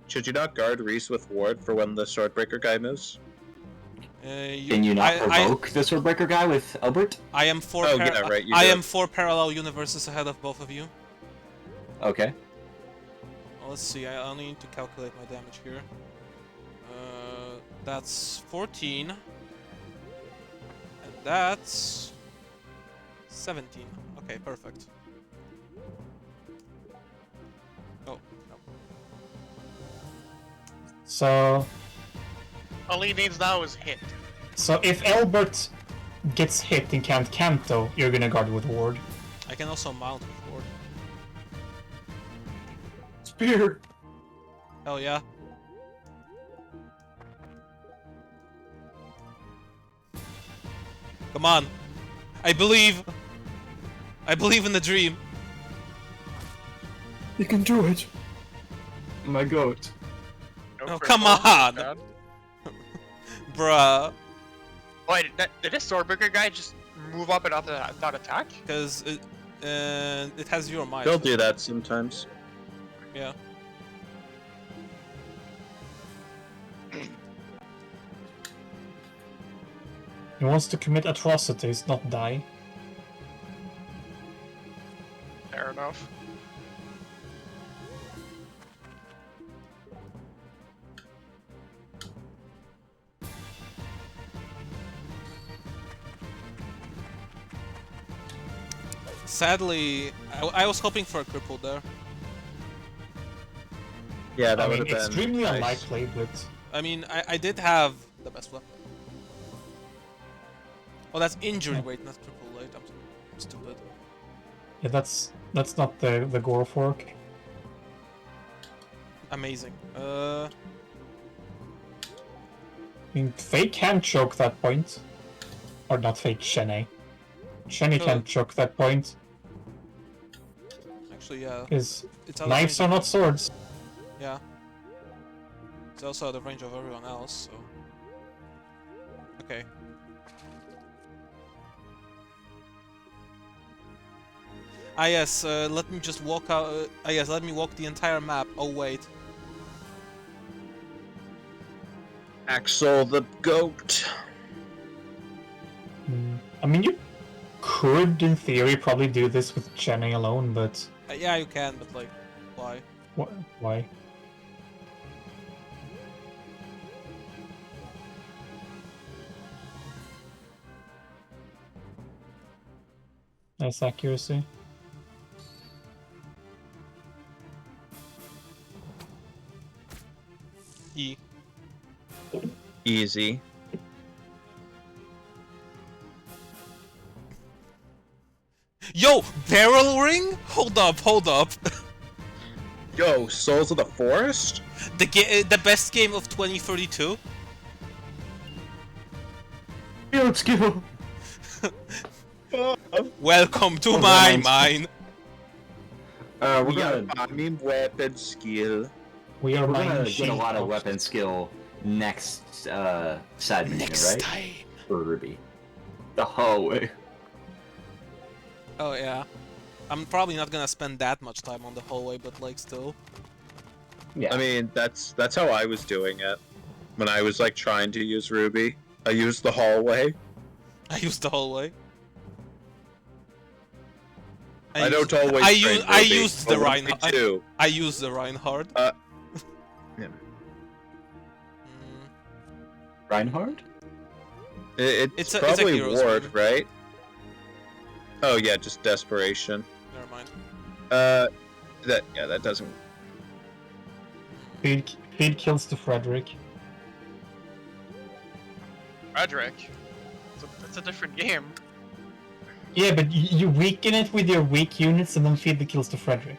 Should you not guard Reese with ward for when the swordbreaker guy moves? Can you not provoke the Swordbreaker guy with Albert? I am 4. Oh, yeah, right, you I do. am 4 parallel universes ahead of both of you. Okay. Well, let's see. I only need to calculate my damage here. That's 14. And that's 17. Okay, perfect. Oh, no. So All he needs now is hit. so if Albert gets hit and can't Canto, you're gonna guard with ward. I can also mount with ward. Spear! Hell yeah. Come on. I believe. I believe in the dream. You can do it. My goat. No Oh, critical, come on! bad. Bruh. Wait, did this Swordbreaker guy just move up and up that attack? Because it has your might. They'll do that sometimes. Yeah. He wants to commit atrocities, not die. Fair enough. Sadly, I was hoping for a cripple there. Yeah, that I would mean, have been extremely nice. unlikely, but I mean, I did have the best weapon. Oh, that's injury rate, not critical rate. I'm stupid. Yeah, that's not the gore fork. Amazing. I mean, Faye can choke that point. Or not Faye, Shenny. Shenny can choke that point. Actually, yeah. Because It's out of knives range are not swords. Yeah. It's also out of range of everyone else, so... Okay. Ah yes, let me just walk out... yes, let me walk the entire map. Oh wait. Axel the goat. I mean, you could, in theory, probably do this with Shenny alone, but... Yeah, you can, but like, why? Why? Nice accuracy. E. Easy. Yo! Barrel ring? Hold up, hold up. Yo, Souls of the Forest? The best game of 2032? Yo, skill. Welcome to my mine! We're We gonna, got farming weapon skill. We are we're mining gonna get a shield lot of posts. weapon skill next side mission, right? time. For Ruby. The hallway. Oh yeah. I'm probably not gonna spend that much time on the hallway, but like still. Yeah. I mean, that's how I was doing it. When I was like trying to use Ruby. I used the hallway. I used the hallway. I don't always I train used I Ruby, used but the when Reinhardt. I do. I used the Reinhardt. Yeah. Reinhardt? It's a probably hero's Ward, move. right? Oh yeah, just desperation. Never mind. That doesn't. Feed kills to Frederick. Frederick. It's a different game. Yeah, but you weaken it with your weak units and then feed the kills to Frederick.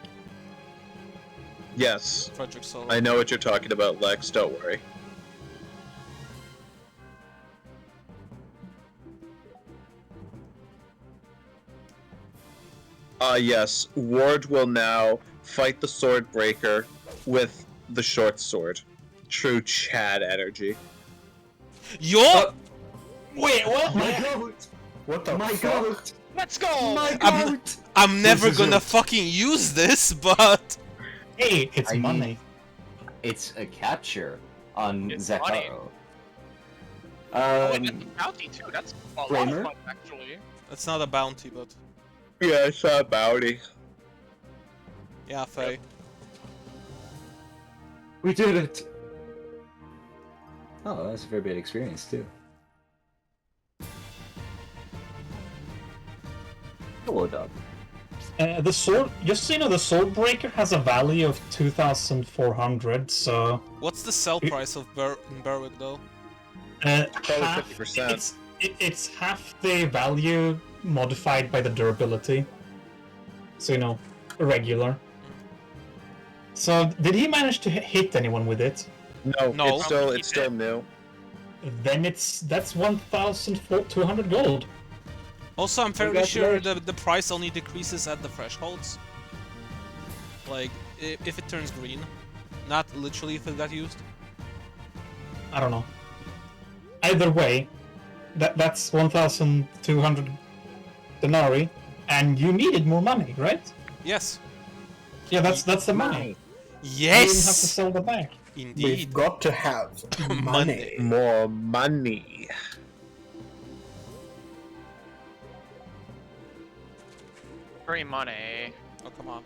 Yes, Frederick Solo. I know what you're talking about, Lex. Don't worry. Yes, Ward will now fight the Swordbreaker with the short sword. True Chad energy. Yo! Wait, what? My goat! What the My fuck? goat! Let's go! My I'm- goat! I'm never is gonna it. fucking use this, but Hey, it's I mean, money. It's a capture on It's Zekaro. Oh, and the bounty too. That's a lot Flamer? of fun, actually. that's not a bounty, but Yeah, I saw bounty. yeah, Faye. We did it! Oh, that's a very bad experience, too. Hello, dog. The sword, just so you know, the Swordbreaker has a value of 2,400, so What's the sell price of in Berwick though? Probably half, 50%. it's half the value modified by the durability. So you know, regular. So did he manage to hit anyone with it? No, No. it's still new. Then that's 1,200 gold. Also, I'm fairly sure Congratulations. the price only decreases at the thresholds. Like, if it turns green. Not literally if it got used. I don't know. Either way, that's 1,200 denarii, and you needed more money, right? Yes. Yeah, that's the money. You didn't have to Yes! sell the back. We've Indeed. got to have money. More money. Free money. Oh, come on.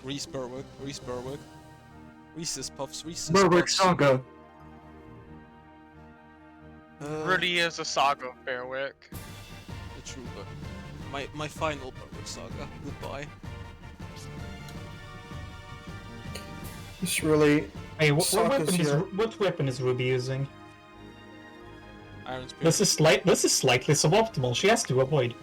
Reese Berwick, Reese Berwick. Reese's Puffs, Reese's Berwick Puffs. Saga. Really is a saga of Berwick. The true, my final Berwick Saga. Goodbye. It's really. Hey, Saga's what weapon is Ruby using? Iron Spear. This is slightly suboptimal. She has to avoid.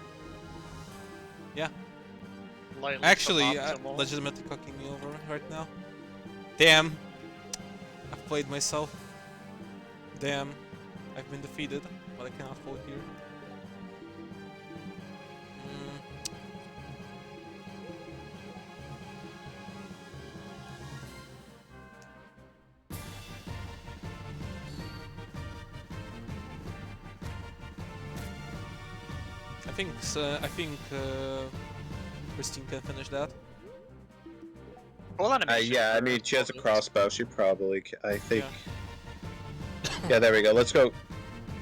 Lightly Actually, suboptimal. legitimately cooking me over right now. Damn. I've played myself. Damn. I've been defeated, but I cannot vote here. I think Christine can finish that. Hold on a minute. Yeah, I mean, she has a crossbow. She probably, I think. Yeah, there we go. Let's go.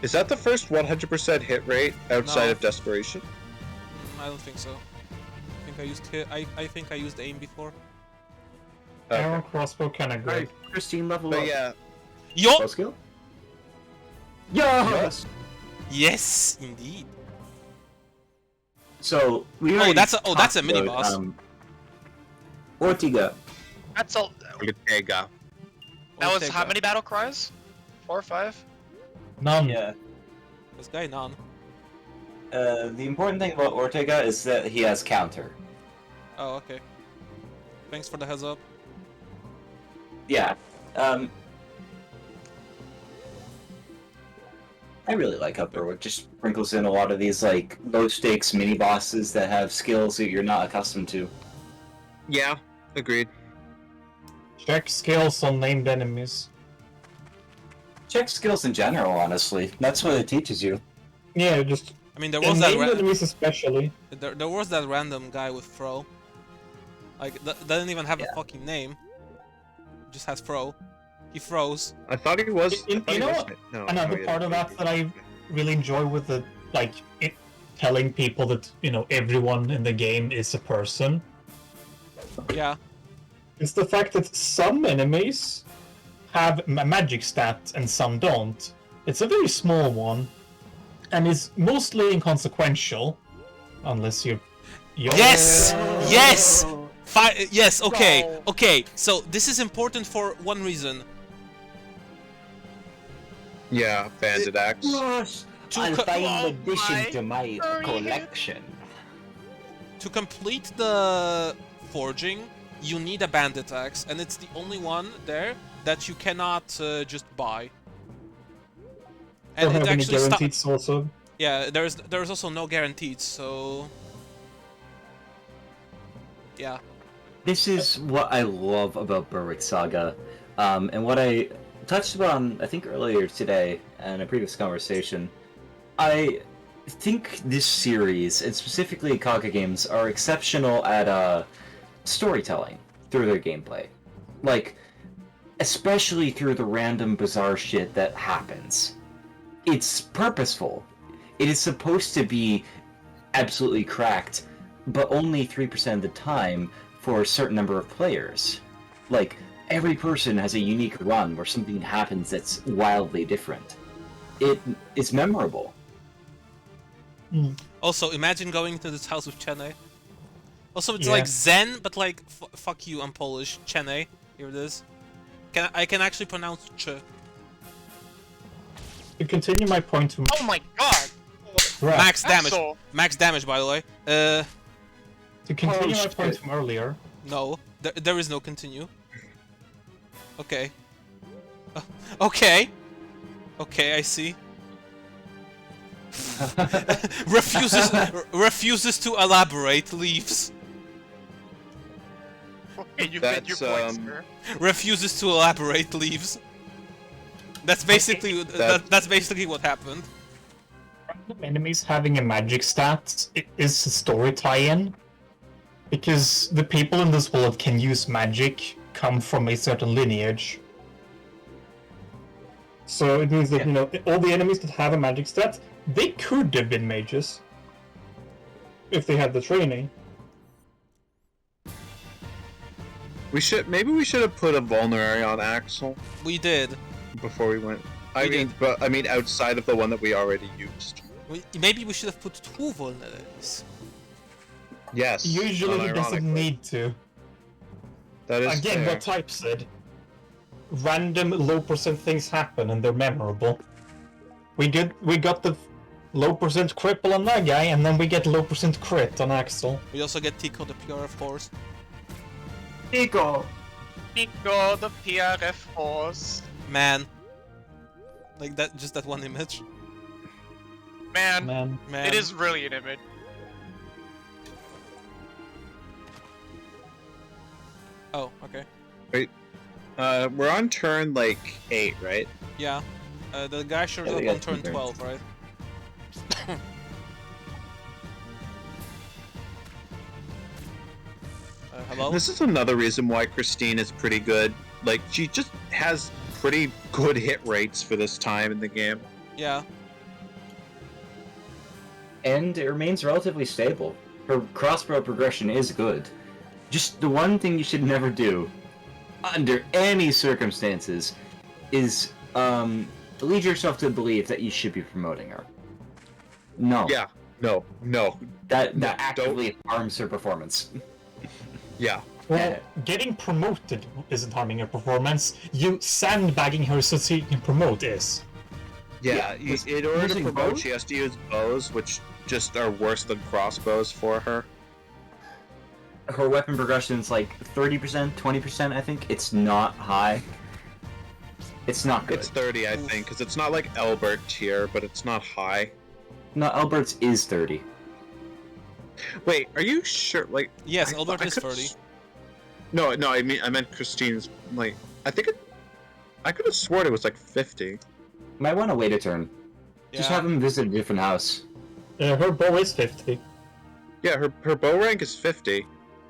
Is that the first 100% hit rate outside No. of Desperation? I don't think so. I think I used I think I used aim before. Okay. Arrow crossbow kinda good. Alright, Christine, level But up. yeah, Yo! Bow skill? Yes! Yes, indeed. So, we Oh, already that's a talked mini about, boss. Ortiga. That's all. Ortega. That was Ortega. how many battle cries? 4 or 5? None. Yeah. This guy none. The important thing about Ortega is that he has counter. Oh, okay. Thanks for the heads up. Yeah. I really like how Berwick just sprinkles in a lot of these like low stakes mini bosses that have skills that you're not accustomed to. Yeah, agreed. Check skills on named enemies. Check skills in general, honestly. That's what it teaches you. Yeah, just I mean, there and was that named enemies especially. there was that random guy with Fro. Like, doesn't even have a fucking name. Just has Fro. He froze. I thought he was. You I thought he know was- what? No, Another no, part of that that I really enjoy with the telling people that everyone in the game is a person Yeah. is the fact that some enemies have a magic stat and some don't. It's a very small one, and is mostly inconsequential, unless you're. Yes! Yes! Yes, okay, No. okay. So, this is important for one reason. Yeah, Bandit Axe. Yes! I'll find an addition to my collection. To complete the forging, you need a bandit axe, and it's the only one there that you cannot just buy. Don't And have it any actually guaranteed also. yeah, there's also no guaranteed, so yeah. This is what I love about Berwick Saga, and what I touched upon, I think, earlier today in a previous conversation. I think this series, and specifically Kaga games, are exceptional at storytelling through their gameplay. Like, especially through the random bizarre shit that happens. It's purposeful. It is supposed to be absolutely cracked, but only 3% of the time for a certain number of players. Like, every person has a unique run where something happens that's wildly different. It's memorable. Also, imagine going to this house with Chene. Also, it's Yeah. like Zen, but like fuck you, I'm Polish. Chene, here it is. I can actually pronounce ch. To continue my point to Oh my god! Right. Max damage. Axel. Max damage, by the way. To continue my shit. point from earlier, No, there is no continue. Okay. Okay. Okay, I see. refuses to elaborate. Leaves. Okay, you made your That's, point, sir. Refuses to elaborate. Leaves. That's basically that's basically what happened. random enemies having a magic stat is a story tie-in. Because the people in this world can use magic come from a certain lineage. So it means that, all the enemies that have a magic stat, they could have been mages. If they had the training. Maybe we should have put a vulnerary on Axel We did. before we went. I We mean, did. but I mean outside of the one that we already used. Maybe we should have put 2 vulneraries. Yes. Usually he doesn't unironically. need to. That is Again, fair. what Type said. Random low percent things happen and they're memorable. We got the low percent cripple on that guy, and then we get low percent crit on Axel. We also get Tico the PRF horse. Nico! Nico, the PRF horse. Man. Like that, just that one image. Man, Man. Man. it is really an image. Oh, okay. We're on turn like 8, right? Yeah. The guy shows Yeah, up we on got turn 2 turns. 12, right? Hello? This is another reason why Christine is pretty good. Like, she just has pretty good hit rates for this time in the game. Yeah. And it remains relatively stable. Her crossbow progression is good. Just the one thing you should never do, under any circumstances, is lead yourself to believe that you should be promoting her. No. Yeah. No. That No, actively harms her performance. Yeah. Well, Yeah. getting promoted isn't harming her performance. You sandbagging her so she can promote is. Yeah. Yeah, In order to using promote, bows? she has to use bows, which just are worse than crossbows for her. Her weapon progression's like 30%, 20%, I think. It's not high. It's not good. It's 30, I think, because it's not like Elbert tier, but it's not high. No, Albert's is 30. Wait, are you sure? Like, Yes, I- Albert I is could've 30. s- No, I meant Christine's. Like, I think I could have sworn it was like 50. Might want to wait a turn. Just Yeah. have him visit a different house. Her bow is 50. Yeah, her bow rank is 50.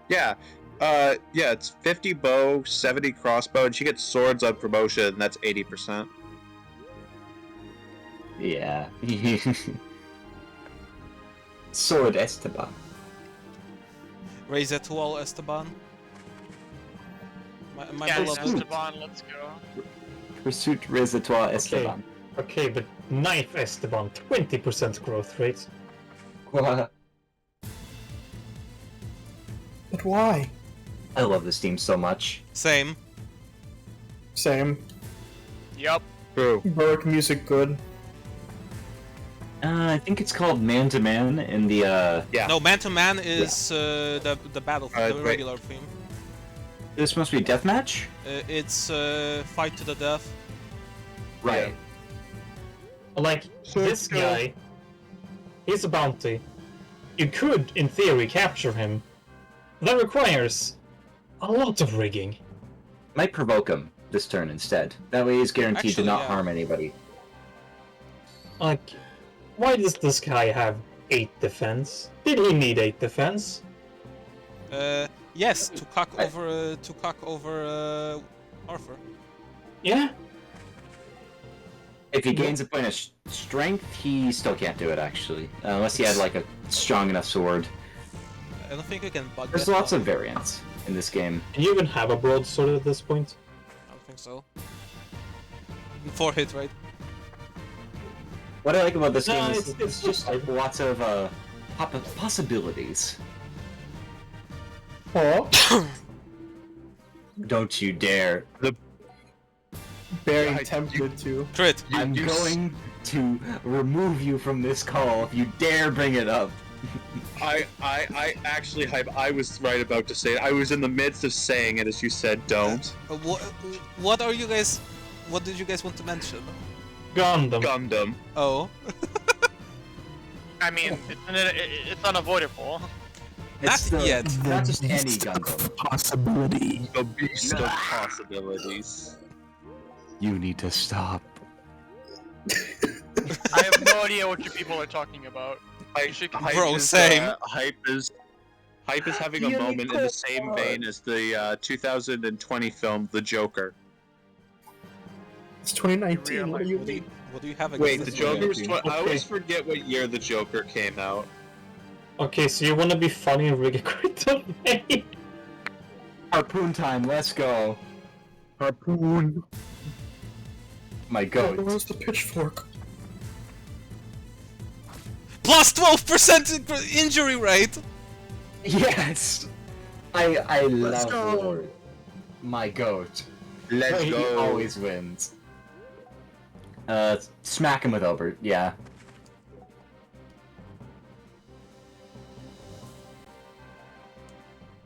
Yeah, yeah, it's 50 bow, 70 crossbow, and she gets swords on promotion, and that's 80%. Yeah. Sword Esteban. Raise it to all Esteban. My Yes, beloved. Esteban, let's go. Pursuit Reservoir Esteban. Okay, but Knife Esteban, 20% growth rate. What? But why? I love this team so much. Same. Same. Yup. True. Berwick music good. I think it's called Man to Man in the Yeah. No, man to man is the battle, the wait. regular theme. This must be a deathmatch? It's fight to the death. Right. Like, So this let's go. guy, he's a bounty. You could, in theory, capture him. That requires a lot of rigging. Might provoke him this turn instead. That way he's guaranteed Actually, to not yeah. harm anybody. Like, why does this guy have 8 defense? Did he need 8 defense? Yes, to cock over Arthur. Yeah? If he gains a point of strength, he still can't do it, actually. Unless he had, like, a strong enough sword. I don't think you can bug There's that lots one. of variants in this game. Can you even have a broadsword at this point? I don't think so. 4 hit, right? What I like about this No, game is it's it's just fine. lots of possibilities. Oh, Don't you dare. very Yeah, tempted to. Crit. I'm you going to remove you from this call if you dare bring it up. I actually hype. I was right about to say it. I was in the midst of saying it as you said, don't. What are you guys? What did you guys want to mention? Gundam. Gundam. Oh. I mean, it's unavoidable. Not yet. Not just any Gundam. Possibility. The beast of possibilities. You need to stop. I have no idea what you people are talking about. Bro, same. Hype is having a moment in the same vein as the 2020 film The Joker. It's 2019. What do you What do you, mean? what do you have Wait, against The this Joker was. movie? I always forget what year The Joker came out. Okay, so you wanna be funny and rig a crit on me? Harpoon time, let's go. Harpoon. My goat. Where's the pitchfork? Plus 12% injury rate! Yes! I Let's love go. Lord. My goat. Let's He go. always wins. Smack him with Albert, yeah.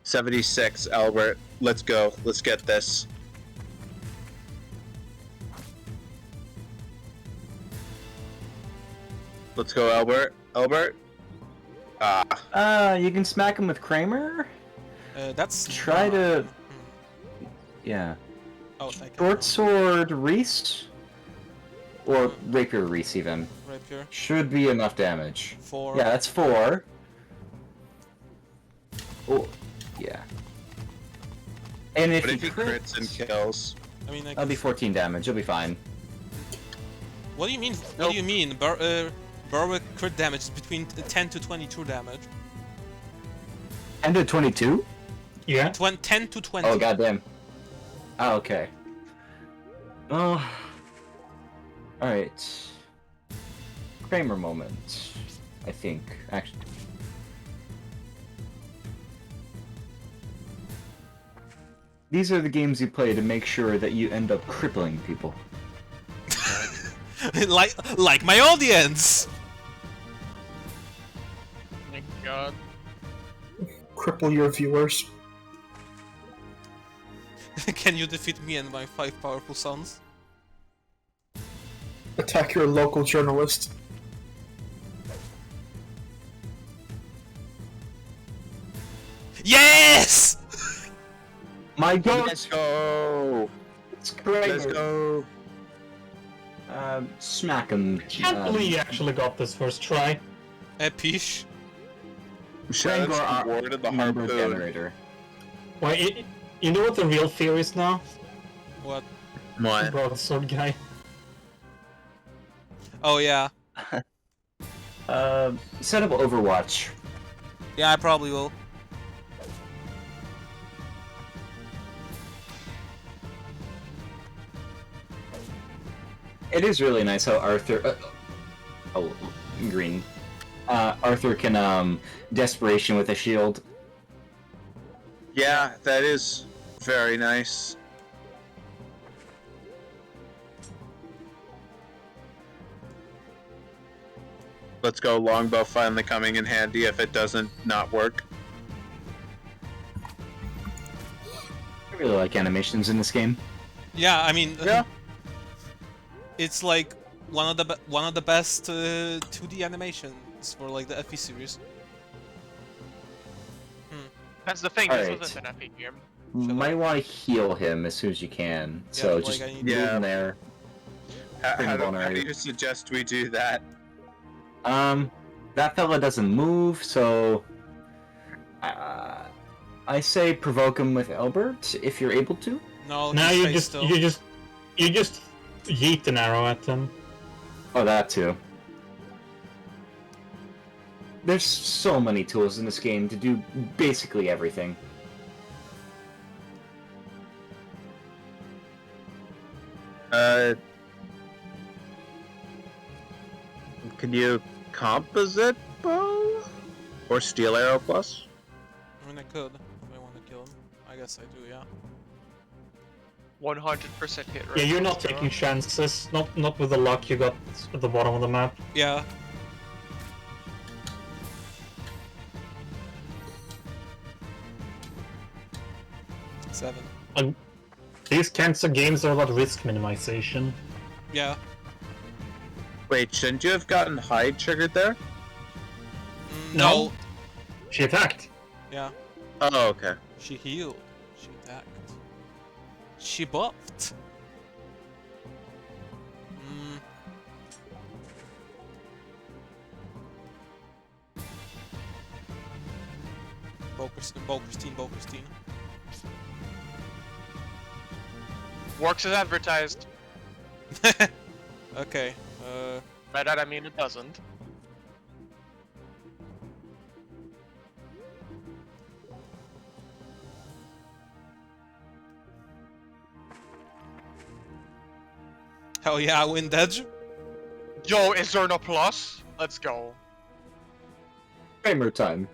$76, Albert. Let's go. Let's get this. Let's go, Albert. Albert? You can smack him with Kramer? That's... Try to... Hmm. Yeah. Oh, I can Short sword Reese? Or rapier Reese, even. Rapier. Should be enough damage. 4. Yeah, that's 4. Oh, yeah. And if But he if he crits and kills... I mean, that'll be 14 damage, you'll be fine. What do you mean? What do you mean? Berwick crit damage is between 10 to 22 damage. 10 to 22? Yeah. 10 to 20. Oh, goddamn. Oh, okay. Oh. Alright. Kramer moment, I think, actually. These are the games you play to make sure that you end up crippling people. like my audience. My God. Cripple your viewers. Can you defeat me and my 5 powerful sons? Attack your local journalist. Yes! My god! Let's go! It's Kramer! Let's go! Smack him. Can't believe you actually got this first try. Epish. Shout Rangor out to Ward of the number Harpoon. generator. Why, you know what the real fear is now? What? What? Broadsword guy. Oh yeah. Set up Overwatch. Yeah, I probably will. It is really nice how Arthur... oh, green. Arthur can, Desperation with a shield. Yeah, that is very nice. Let's go, longbow finally coming in handy if it doesn't not work. I really like animations in this game. Yeah, I mean, Yeah. it's like one of the best 2D animations for like the FE series. That's the thing, Alright. this isn't an FE game. Might want to heal him as soon as you can. So like, just I need- move Yeah. him there. How do you suggest we do that? That fella doesn't move, so... I say provoke him with Albert, if you're able to. No, Now he you stays just, still. you just yeet an arrow at them. Oh, that too. There's so many tools in this game to do basically everything. Can you composite bow? Or steel arrow plus? I mean, I could if I want to kill him. I guess I do, yeah. 100% hit rate. Yeah, you're not taking chances. Not with the luck you got at the bottom of the map. Yeah. Seven. These kinds of games are about risk minimization. Yeah. Wait, shouldn't you have gotten hide triggered there? No. She attacked. Yeah. Oh, okay. She healed. She attacked. She buffed. Bo Christine. Works as advertised. Okay. By that I mean it doesn't. Hell yeah, Wind Edge. Yo, is there no plus? Let's go. Kramer time.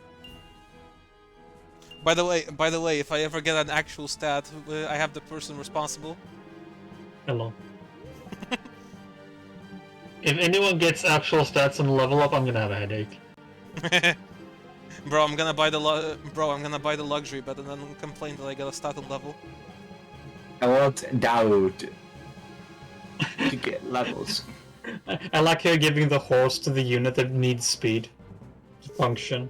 By the way, if I ever get an actual stat, I have the person responsible. Hello. If anyone gets actual stats and level up, I'm gonna have a headache. Bro, I'm gonna buy the luxury, but then complain that I got a stat on level. I want Daoud to get levels. I like how you're giving the horse to the unit that needs speed to function.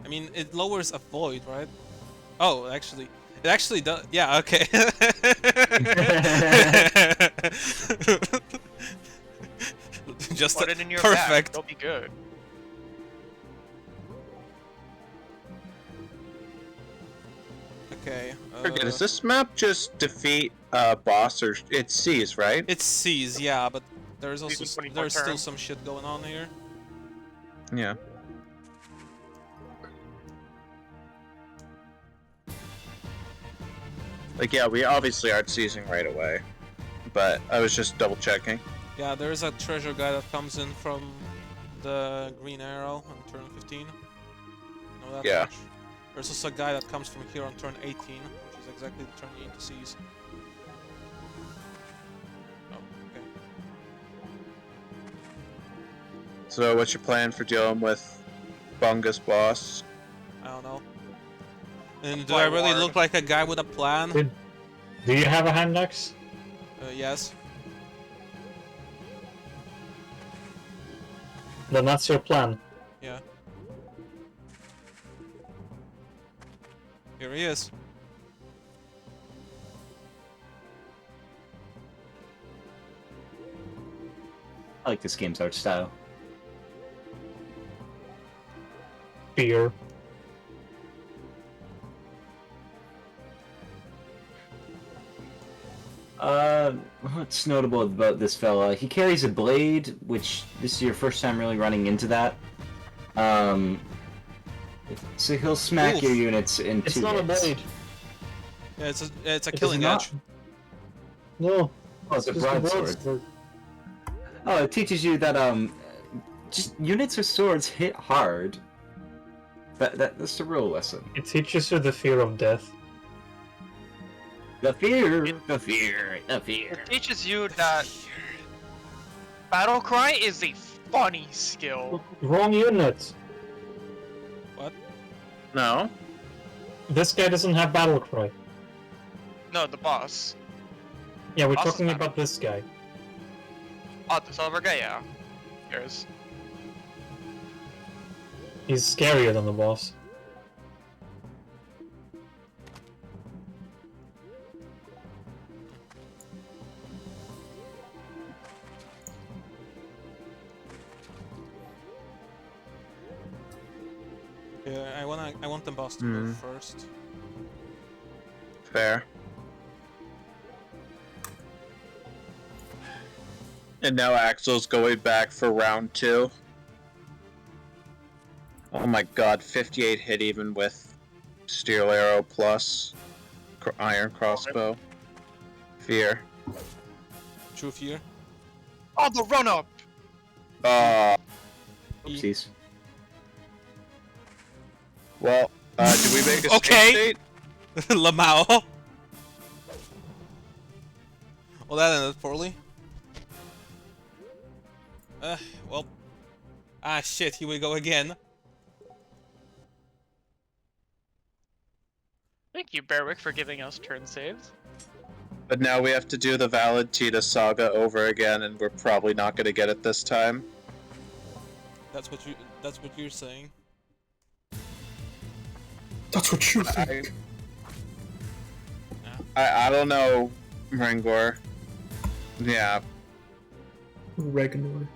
I mean, it lowers a void, right? Oh, actually, it actually does. Yeah, okay. Just Put it in your bag. perfect. It'll be good. Okay. Forget, does this map just defeat boss or it's C's, right? It's C's, yeah, but there's also Season 24 there's still turn. some shit going on here. Yeah. Like, yeah, we obviously aren't seizing right away, but I was just double checking. Yeah, there's a treasure guy that comes in from the green arrow on turn 15. Know that Yeah. much. There's also a guy that comes from here on turn 18, which is exactly the turn you need to seize. Oh, okay. So, what's your plan for dealing with Bungus boss? I don't know. And do Apply I really ward. look like a guy with a plan? Do you have a hand axe? Yes. Then that's your plan. Yeah. Here he is. I like this game's art style. Fear. What's notable about this fella? He carries a blade, which this is your first time really running into that. So he'll smack Oof. your units in It's two not a hits. blade. Yeah, it's a It killing is not? edge. No. Oh, it's a Just a broadsword. Oh, it teaches you that just units with swords hit hard. That's the real lesson. It teaches you the fear of death. The fear, the fear, the fear. It teaches you that battle cry is a funny skill. Wrong unit. What? No. This guy doesn't have battle cry. No, the boss. Yeah, we're Boss is talking not- about this guy. Oh, the silver guy, yeah. Here's. He's scarier than the boss. Yeah, I want the boss to Hmm. move first. Fair. And now Axel's going back for round 2. Oh my god, 58 hit even with steel arrow plus iron crossbow. Fear. True fear. Oh, the run up! Oopsies. Well, did we make a Okay. state? Lamau. Well, that ended poorly. Well. Ah, shit, here we go again. Thank you, Berwick, for giving us turn saves. But now we have to do the Valentina saga over again, and we're probably not going to get it this time. That's what you're saying. That's what you think. I don't know, Rangor. Yeah. Regnor.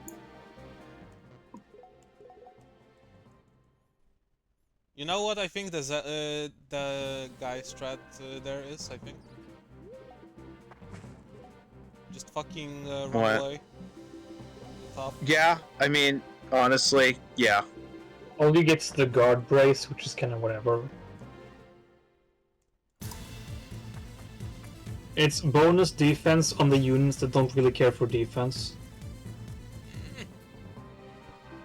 You know what I think the guy strat there is, I think? Just fucking run What? away. Top. Yeah, I mean, honestly, yeah. All you get's the guard brace, which is kind of whatever. It's bonus defense on the units that don't really care for defense.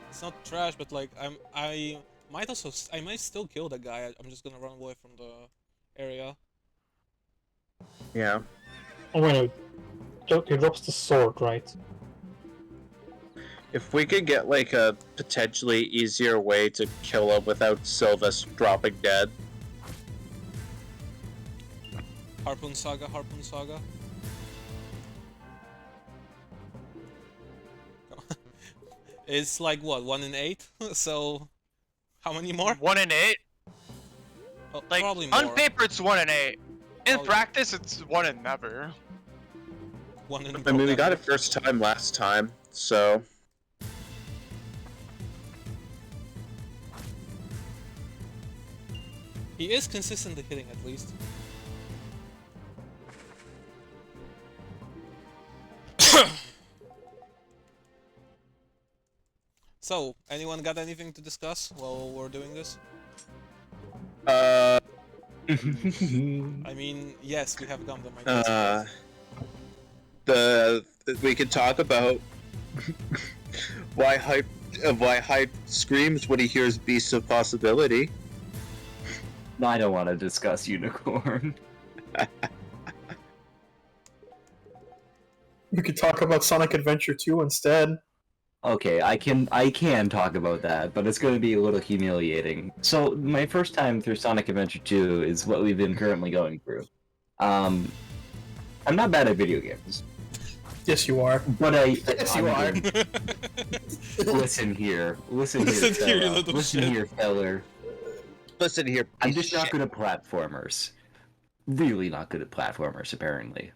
It's not trash, but like I might still kill the guy. I'm just gonna run away from the area. Yeah. Oh wait, he drops the sword, right? If we could get like a potentially easier way to kill him without Sylvis dropping dead. Harpoon Saga, Harpoon Saga. It's like what, 1 in 8? So how many more? 1 in 8. Oh, Like probably more. on paper, it's 1 in 8. In Probably. practice, it's 1 in never. 1 in. I mean, we got it first time last time, so. He is consistently hitting at least. So, anyone got anything to discuss while we're doing this? I mean, yes, we have Gundam. I guess. We could talk about why Hype screams when he hears Beasts of Possibility. I don't want to discuss Unicorn. We could talk about Sonic Adventure 2 instead. Okay, I can talk about that, but it's going to be a little humiliating. So my first time through Sonic Adventure 2 is what we've been currently going through. I'm not bad at video games, Yes, you are. but Yes, you are. Listen here, Listen here, fella. you little Listen shit. here, feller. Listen here, I'm piece just of not shit. good at platformers. Really not good at platformers, apparently.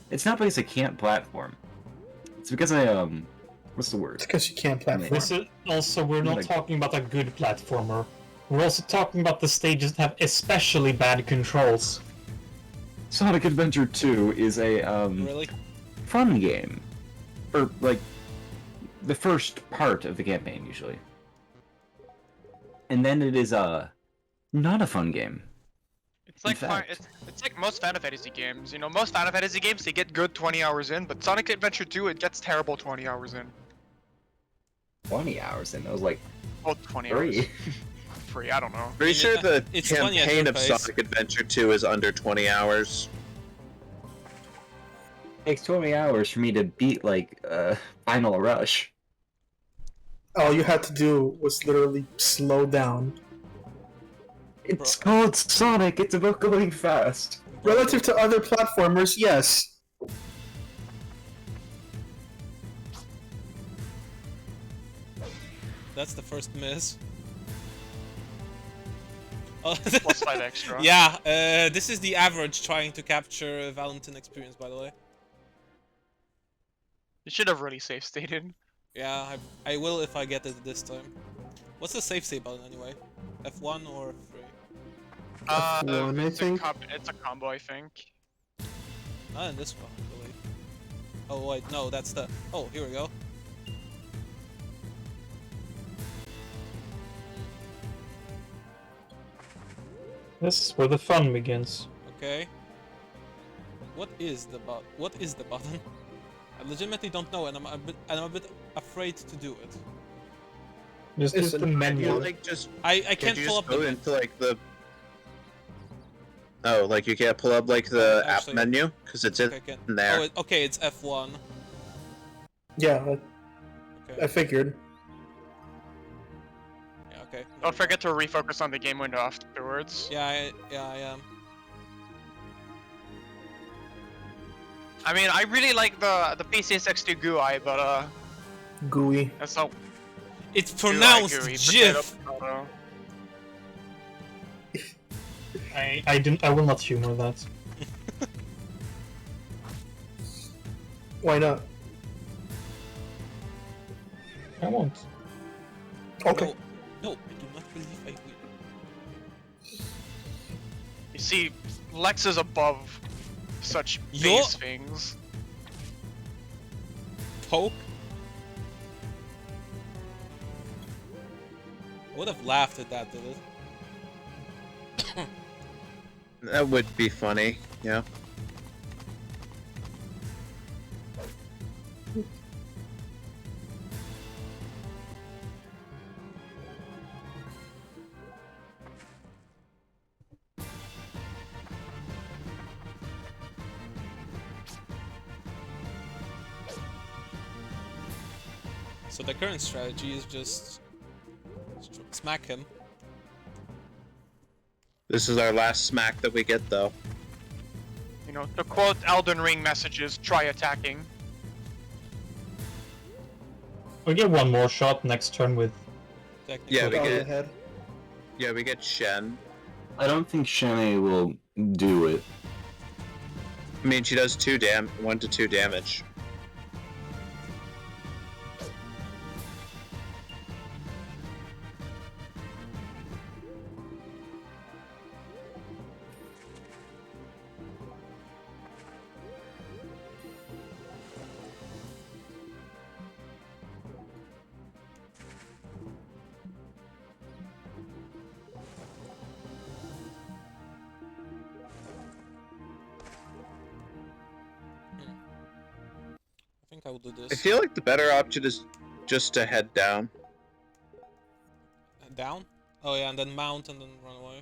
It's not because I can't platform. It's because I what's the word? It's because you can't platform. This is also, we're not Like- talking about a good platformer. We're also talking about the stages that have especially bad controls. Sonic Adventure 2 is a Really? fun game. Or like the first part of the campaign usually. And then it is not a fun game. It's like fact. it's like most Final Fantasy games. You know, most Final Fantasy games they get good 20 hours in, but Sonic Adventure 2 it gets terrible 20 hours in. 20 hours and I was like Oh, 20 hours. 3. 3, I don't know. Pretty sure the It's funny at campaign your of pace. Sonic Adventure 2 is under 20 hours. takes 20 hours for me to beat like Final Rush. All you had to do was literally slow down. It's called Sonic, it's about going fast. Relative to other platformers, yes. That's the first miss. Oh, Plus 5 extra. yeah, this is the average trying to capture Valentine experience, by the way. You should have really safe stated. Yeah, I will if I get it this time. What's the save state button anyway? F1 or F3? F1, I think. It's a combo, I think. Not in this one, I believe. Oh wait, no, that's the... Oh, here we go. This is where the fun begins. Okay. What is the button? I legitimately don't know, and I'm a bit afraid to do it. Just use the Listen, menu. You like just I can't can't you pull just up go the... into like the. Oh, like you can't pull up like the Actually- app menu because it's Okay, can... in there. Oh, okay, it's F1. Yeah, Okay. I figured. Yeah, okay. Don't forget to refocus on the game window afterwards. Yeah, I am. I mean, I really like the PCSX2 GUI, but Gooey. that's not It's GUI, pronounced GUI, GIF. potato. I will not humor that. Why not? I won't. Okay. No, I do not believe I will. You see, Lex is above such Yo- base things. Poke? Would have laughed at that, did it? That would be funny. Yeah. So the current strategy is just smack him. This is our last smack that we get, though. You know, to quote Elden Ring messages, try attacking. We get one more shot next turn with. Technically. Yeah, we Go get. ahead. Yeah, we get Shen. I don't think Shanae will do it. I mean, she does 1 to 2 damage. I think I will do I this. feel like the better option is just to head down. Down? Oh yeah, and then mount and then run away.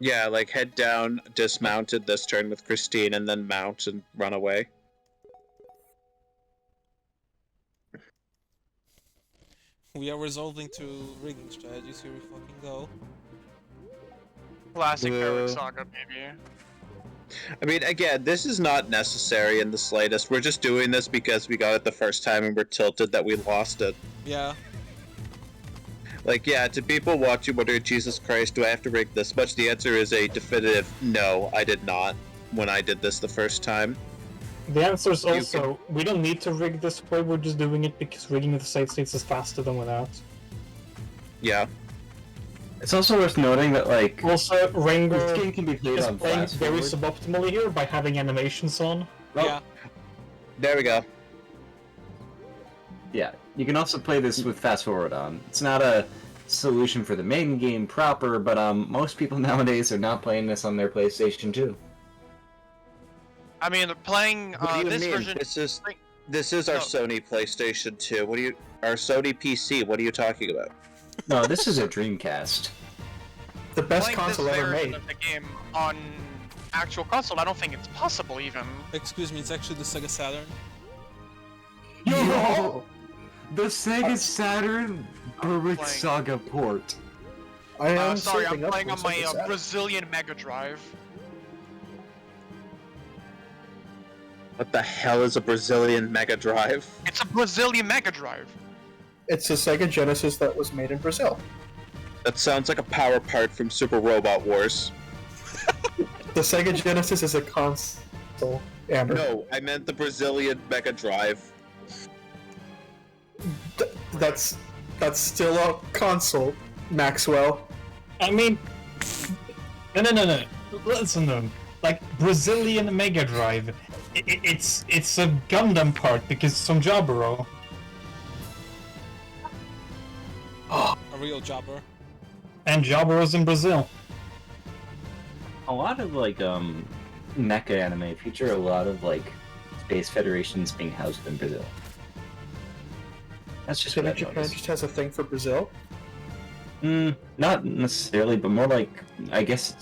Yeah, like head down, dismounted this turn with Christine, and then mount and run away. We are resolving to rigging strategies. Here we fucking go. Classic Berwick Uh, Saga, baby. I mean, again, this is not necessary in the slightest. We're just doing this because we got it the first time and we're tilted that we lost it. Yeah. Like, yeah, to people watching wondering, Jesus Christ, do I have to rig this much? The answer is a definitive no, I did not when I did this the first time. The answer is also, we don't need to rig this way, we're just doing it because rigging with the side states is faster than without. Yeah. It's also worth noting that, like, Also, this Ranger game can be played is on playing fast very forward. suboptimally here by having animations on. Oh. Yeah. There we go. Yeah, you can also play this with fast forward on. It's not a solution for the main game proper, but most people nowadays are not playing this on their PlayStation 2. I mean, playing What do you this mean? version. This is our No. Sony PlayStation 2. Our Sony PC, what are you talking about? No, this is a Dreamcast. The best Playing console this ever version made. of the game on actual console, I don't think it's possible even. Excuse me, it's actually the Sega Saturn. Yo! The Sega Saturn Berwick Playing. Saga port. I am Sorry, I'm saving up playing for on my Sega Saturn. Brazilian Mega Drive. What the hell is a Brazilian Mega Drive? It's a Brazilian Mega Drive. It's a Sega Genesis that was made in Brazil. That sounds like a power part from Super Robot Wars. The Sega Genesis is a console, Amber. No, I meant the Brazilian Mega Drive. That's still a console, Maxwell. I mean, no. Listen, though. Like Brazilian Mega Drive, it's a Gundam part because it's from Jaburo. A real jobber. And Jaburo's in Brazil. A lot of, like, mecha anime feature a lot of, like, space federations being housed in Brazil. That's just what I've Japan noticed. just has a thing for Brazil. Not necessarily, but more like, I guess,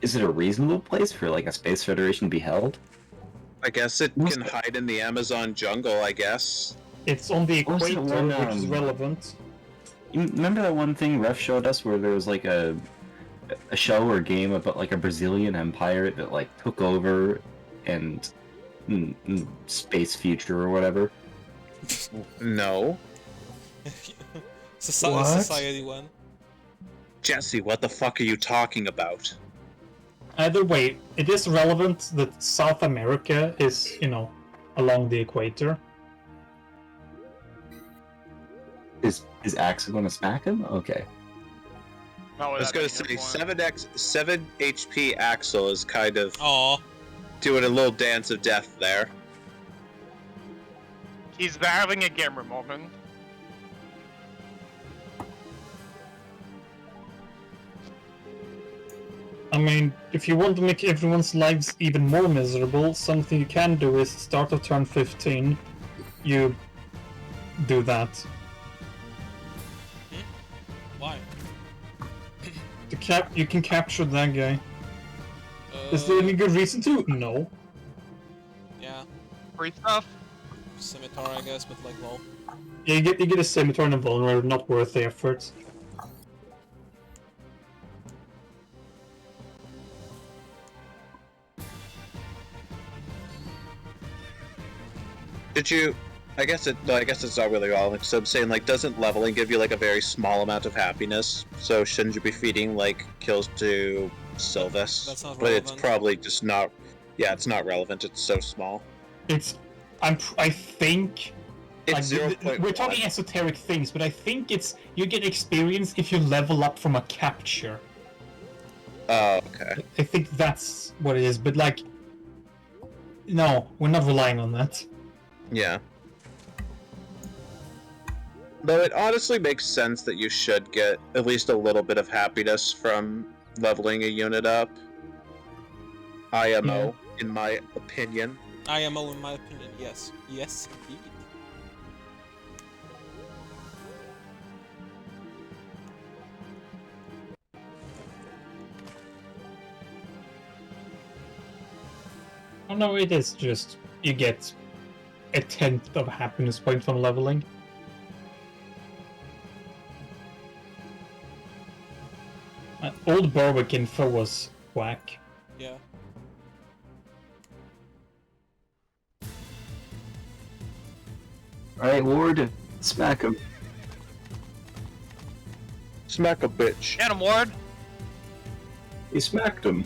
is it a reasonable place for, like, a space federation to be held? I guess it can hide in the Amazon jungle, I guess. It's on the Was it equator, one, which is relevant. You remember that one thing Ref showed us where there was, like, a show or game about, like, a Brazilian empire that, like, took over and space future or whatever? No. What? Society one. Jesse, what the fuck are you talking about? Either way, it is relevant that South America is, along the equator. Is Axel gonna smack him? Okay. Not I was gonna say 7 HP Axel is kind of Aw. doing a little dance of death there. He's having a gamer moment. I mean, if you want to make everyone's lives even more miserable, something you can do is start of turn 15, you do that. Why? You can capture that guy. Uh, Is there any good reason to? No. Yeah. Free stuff. Scimitar, I guess, but like, lol. You get a Scimitar and Vulnerable, not worth the effort. Did you? I guess it's not really relevant. So I'm saying, like, doesn't leveling give you like a very small amount of happiness? So shouldn't you be feeding like kills to Sylvis? That's not but relevant. it's probably just not. Yeah, it's not relevant. It's so small. I think. It's Like, we're talking esoteric things, but I think you get experience if you level up from a capture. Oh, okay. I think that's what it is, but like, no, we're not relying on that. Yeah. Though it honestly makes sense that you should get at least a little bit of happiness from leveling a unit up. IMO, in my opinion. IMO, in my opinion, yes. Yes, indeed. Oh no, it is just you get a 10th of happiness point from leveling. Old Berwick info was whack. Yeah. Alright, Ward, smack him. Smack a bitch. Get him, Ward! He smacked him.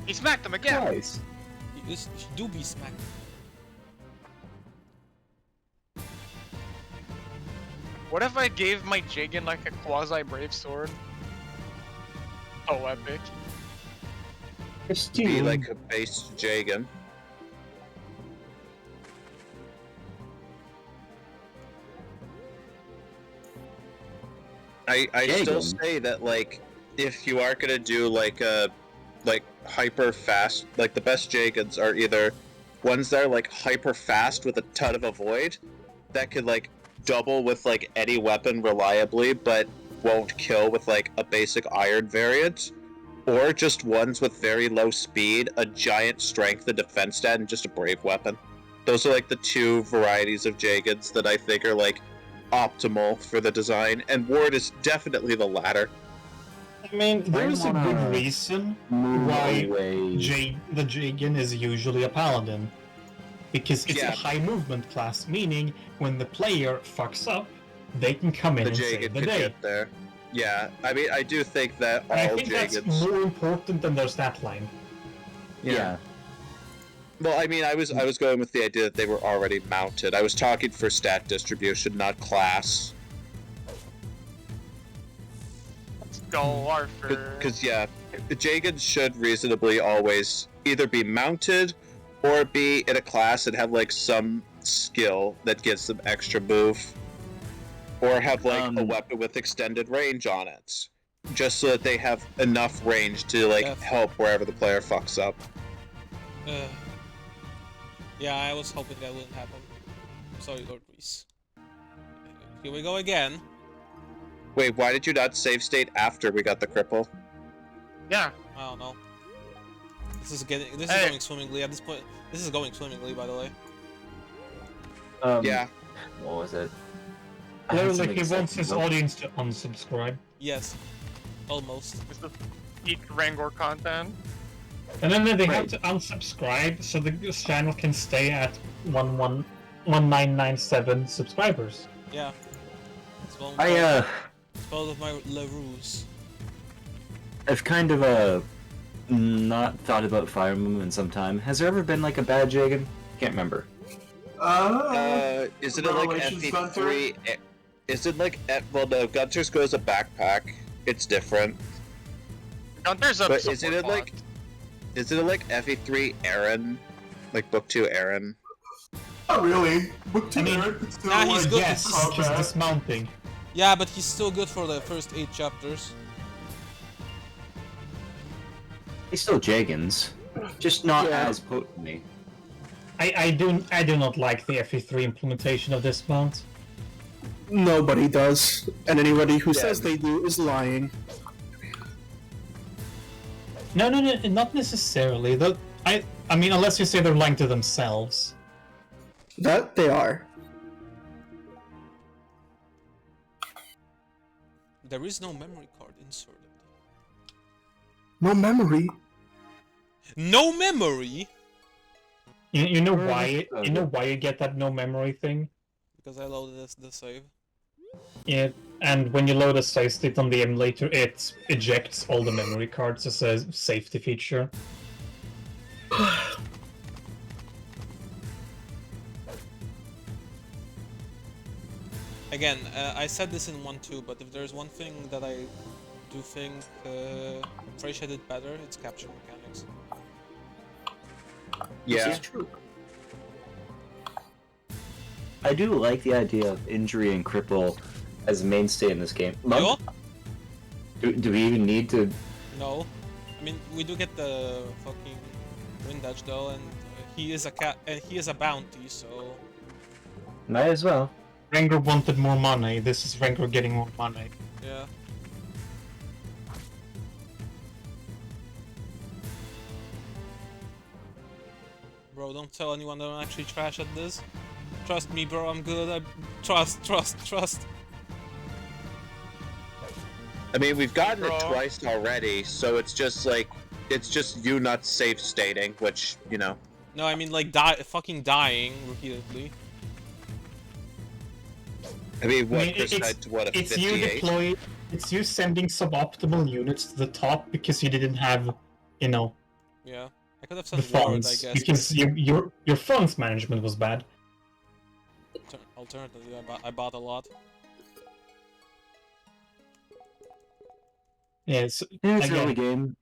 He smacked him again! Twice. You do be smacked. What if I gave my Jagan like a quasi-brave sword? Oh, epic. Be like a base Jagan. I still say that, like, if you are gonna do like a hyper fast, like the best Jagans are either ones that are like hyper fast with a ton of avoid that could like double with like any weapon reliably but won't kill with like a basic iron variant, or just ones with very low speed, a giant strength and defense stat, and just a brave weapon. Those are like the two varieties of Jagans that I think are like optimal for the design, and Ward is definitely the latter. I mean, there is a good reason why the Jagan is usually a paladin. Because it's a high movement class, meaning when the player fucks up, they can come in and save the day. Get there. Yeah, I mean, I do think that all I think Jagans... that's more important than their stat line. Yeah. Well, I mean, I was going with the idea that they were already mounted. I was talking for stat distribution, not class. Let's go, Arthur. Because, yeah, the Jagans should reasonably always either be mounted or be in a class and have, like, some skill that gives them extra move. Or have, like, a weapon with extended range on it. Just so that they have enough range to, like, help wherever the player fucks up. Yeah, I was hoping that wouldn't happen. Sorry, Lord Reese. Here we go again. Wait, why did you not save state after we got the cripple? Yeah. I don't know. This is going swimmingly at this point. This is going swimmingly, by the way. Yeah. What was it? Like he wants his audience to unsubscribe. Yes. Almost. It's the peak Rangor content. And then they have to unsubscribe so the channel can stay at 1997 subscribers. Yeah. It's one I it's part of my ruse. I've kind of not thought about Fire Emblem in some time. Has there ever been like a bad Jagan? Can't remember. Isn't it like FE3? Is it like well, no, Gunter's goes a backpack. It's different. Gunter's a but isn't it like FE3 Aaron? Like Book 2 Aaron? Not really. Book 2 Aaron is still he's good. Yes, he's dismounting. Yeah, but he's still good for the first 8 chapters. He's still Jagans, just not as potently. I do not like the FE3 implementation of this mount. Nobody does, and anybody who says they do is lying. No, not necessarily. I mean, unless you say they're lying to themselves. That they are. There is no memory card inserted. No memory. No memory? You know why? You know why you get that no memory thing? Because I loaded the save. Yeah, and when you load a save state on the emulator, it ejects all the memory cards as a safety feature. Again, I said this in 1.2, but if there's one thing that I do think Thresh did better, it's capture mechanics. Yeah. This is true. I do like the idea of injury and cripple as a mainstay in this game. Yo? Do we even need to? No. I mean, we do get the fucking wind dodge though, and he is a bounty, so... Might as well. Rengar wanted more money. This is Rengar getting more money. Yeah. Bro, don't tell anyone that I'm actually trash at this. Trust me, bro, I'm good. Trust. I mean, we've gotten Bro. it twice already, so it's just like, it's just you not safe stating, which, you know. No, I mean like fucking dying repeatedly. I mean, what, it's a you 58? deploy. It's you sending suboptimal units to the top because you didn't have, you know, Yeah. I could have the sent word, I funds. guess. Because your funds management was bad. Alternatively, I bought a lot. Yeah, it's It's again, early game.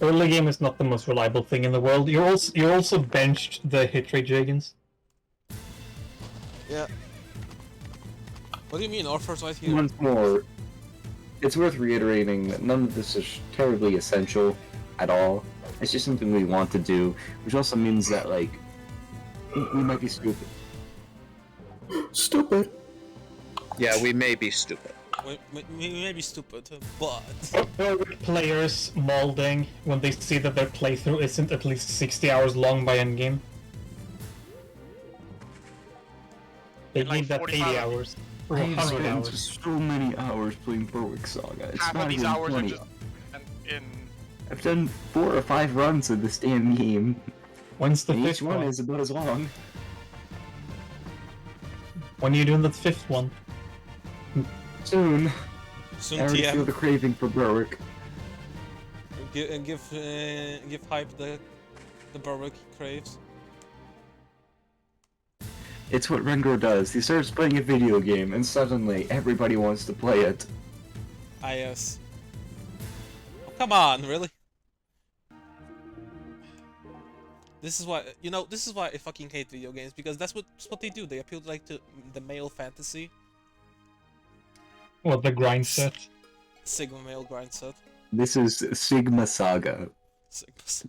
early game is not the most reliable thing in the world. You're also benched the hit rate Jagans. Yeah. What do you mean, Orpheus right here? Once more, it's worth reiterating that none of this is terribly essential at all. It's just something we want to do, which also means that, like, we might be stupid. Stupid. Yeah, we may be stupid. We may be stupid, but... Berwick players molding when they see that their playthrough isn't at least 60 hours long by endgame. They Like need that 80 45 hours. Or I've 100 spent hours. so many hours playing Berwick Saga. It's Half not of these even hours are 20. just in I've done 4 or 5 runs of this damn game. When's the And fifth each one one? is about as long. When are you doing the fifth one? Soon. Soon I already feel TM. the craving for Berwick. Give hype the Berwick craves. It's what Rengar does. He starts playing a video game, and suddenly everybody wants to play it. Ah yes. Oh, come on, really? This is why, you know, this is why I fucking hate video games, because that's what they do. They appeal like to the male fantasy. What, the grind set? Sigma male grind set. This is Sigma Saga.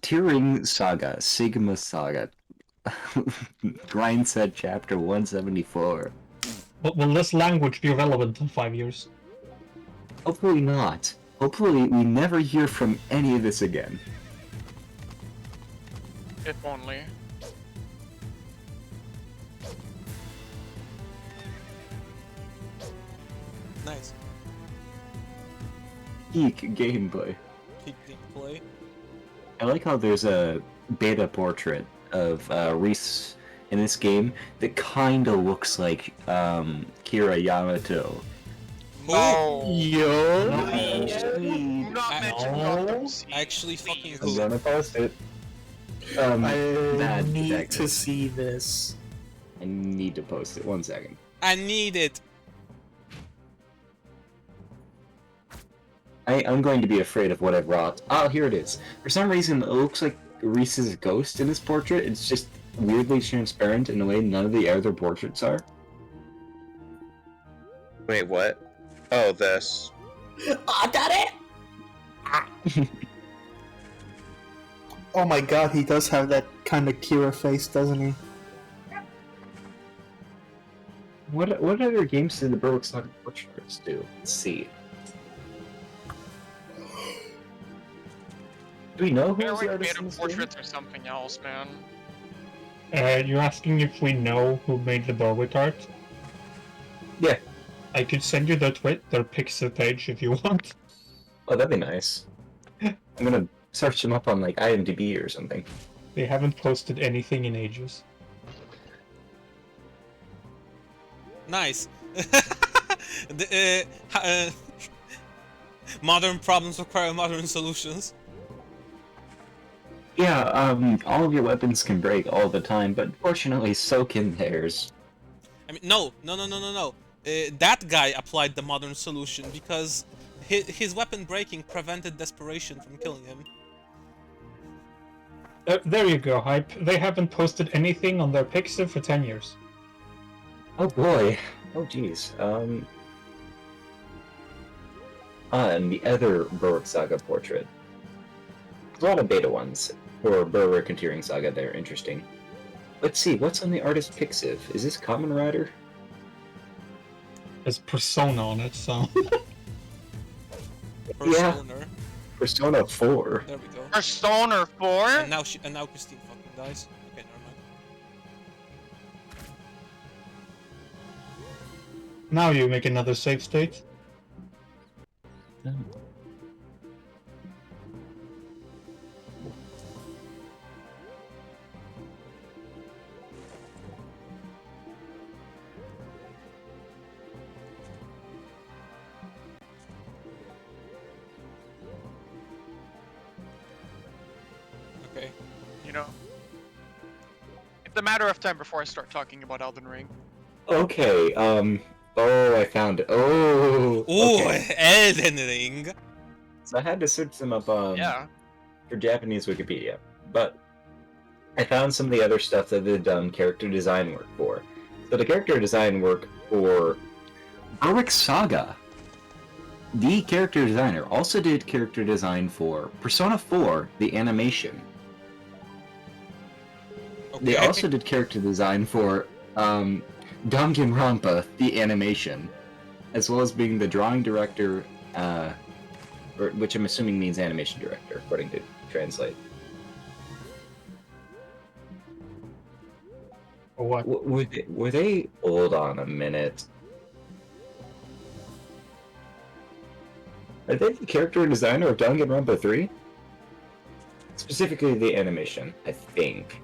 Tearing Saga. Sigma Saga. Grind set chapter 174. But will this language be relevant in 5 years? Hopefully not. Hopefully we never hear from any of this again. if only. Nice. Peak gameplay. Peak gameplay. I like how there's a beta portrait of Reese in this game that kinda looks like Kira Yamato. Oh, Yo. do not mention Gotham City. Actually, fucking I'm who? gonna post it. I Bad need detective. to see this. I need to post it. 1 second. I need it. I'm going to be afraid of what I've wrought. Oh, here it is. For some reason, it looks like Reese's ghost in this portrait. It's just weirdly transparent in a way none of the other portraits are. Wait, what? Oh, this. I got it. Oh my god, he does have that kind of Kira face, doesn't he? What other games did the Berwick Saga portraits do? Let's see. Do we know who's the Berwick artist made in of this game? portraits or something else, man. You're asking if we know who made the Berwick art? Yeah. I could send you their Pixel page if you want. Oh, that'd be nice. I'm gonna search them up on like IMDb or something. They haven't posted anything in ages. Nice. Modern problems require modern solutions. Yeah, all of your weapons can break all the time, but fortunately, so can theirs. I mean, no. That guy applied the modern solution because his weapon breaking prevented desperation from killing him. There you go, Hype. They haven't posted anything on their Pixel for 10 years. Oh boy. Oh jeez. And the other Berwick Saga portrait. There's a lot of beta ones for Berwick and Tearing Saga. They're interesting. Let's see, what's on the artist Pixiv? Is this Common Rider? There's Persona on it, so... Persona. Yeah. Persona 4. There we go. Persona 4? And now Christine fucking dies. Okay, never mind. Now you make another save state. Okay. You know, it's a matter of time before I start talking about Elden Ring. Okay, oh, I found it. Oh, Ooh, okay. Elden Ring. So I had to search them up, Yeah. for Japanese Wikipedia, but I found some of the other stuff that they've done character design work for. So the character design work for Berwick Saga, the character designer, also did character design for Persona 4, the animation. Okay. They also did character design for Danganronpa, the animation, as well as being the drawing director, which I'm assuming means animation director, according to Translate. Or what? Were they? Hold on a minute. Are they the character designer of Danganronpa 3? Specifically the animation, I think.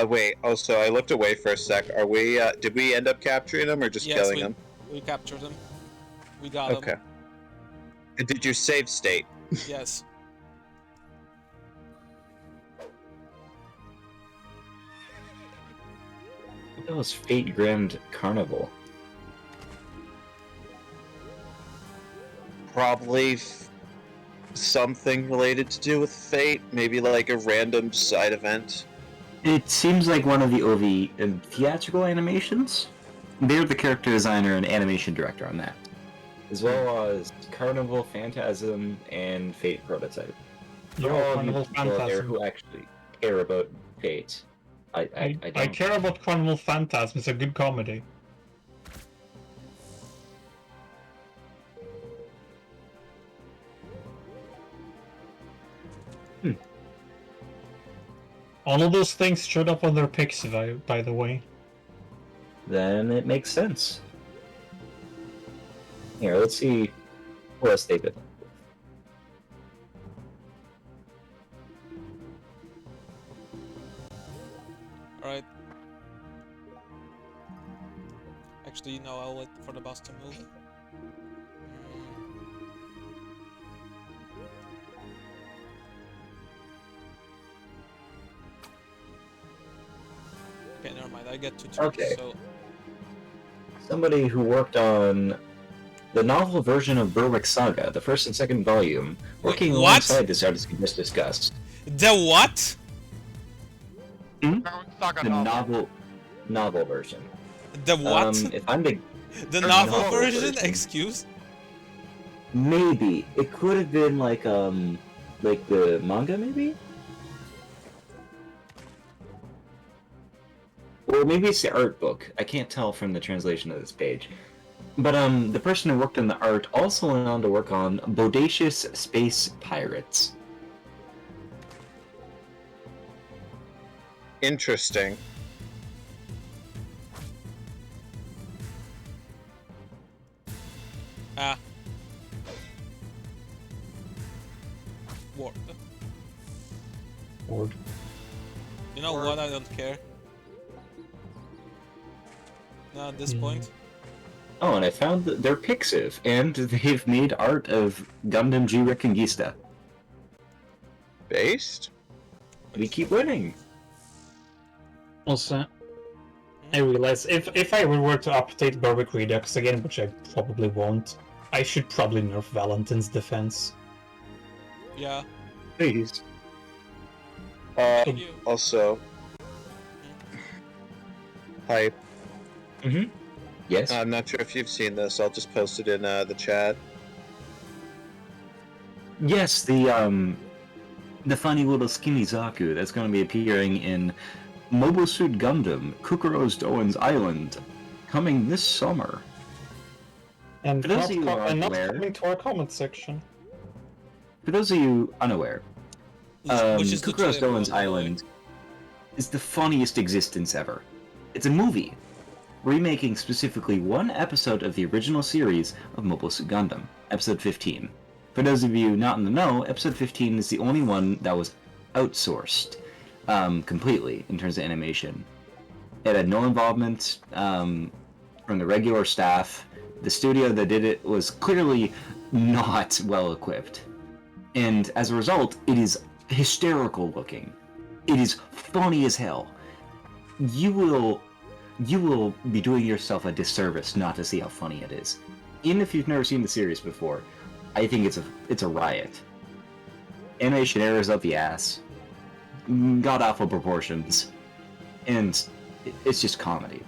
Wait. Also, I looked away for a sec. Are we? Did we end up capturing them or just Yes, killing them? we captured him. We got him. Okay. And did you save state? Yes. That was Fate Grand Carnival. Probably something related to do with fate. Maybe like a random side event. It seems like one of the OV theatrical animations. They're the character designer and animation director on that, as well as Carnival Phantasm and Fate Prototype. Yo, All of you Carnival people out there Phantasm. who actually care about Fate. I I don't. care about Carnival Phantasm. It's a good comedy. All of those things showed up on their pics, by the way. Then it makes sense. Here, let's see what else they did. Alright. Actually, no, I'll wait for the boss to move. Okay, never mind. I get two turns, Okay. so... Somebody who worked on the novel version of Berwick Saga, the first and second volume, working what? alongside this artist we just discussed. The what? Saga The novel. novel version. The what? If I'm the The novel novel version? version. Excuse? maybe it could have been like the manga, maybe. Or maybe it's the art book. I can't tell from the translation of this page. But the person who worked on the art also went on to work on Bodacious Space Pirates. Interesting. Ah. Ward. Ward. You know what? I don't care. Not at this point. Oh, and I found that they're Pixiv, and they've made art of Gundam G Reconquista. Based? We keep winning. Also, I realize if I were to update Berwick Redux again, which I probably won't, I should probably nerf Valentin's defense. Yeah. Please. Also, hype. Mm-hmm. Yes. I'm not sure if you've seen this. I'll just post it in the chat. Yes, the funny little skinny Zaku that's going to be appearing in Mobile Suit Gundam Kukuro's Doan's Island, coming this summer. And For those not, of you who aren't not aware- coming to our comment section. For those of you unaware, Which is Kukuro's literally Doan's Island is the funniest existence ever. It's a movie, remaking specifically one episode of the original series of Mobile Suit Gundam, episode 15. For those of you not in the know, episode 15 is the only one that was outsourced completely in terms of animation. It had no involvement from the regular staff. The studio that did it was clearly not well equipped. And as a result, it is hysterical looking. It is funny as hell. You will be doing yourself a disservice not to see how funny it is. Even if you've never seen the series before, I think it's a riot. Animation errors up the ass, god awful proportions, and it's just comedy.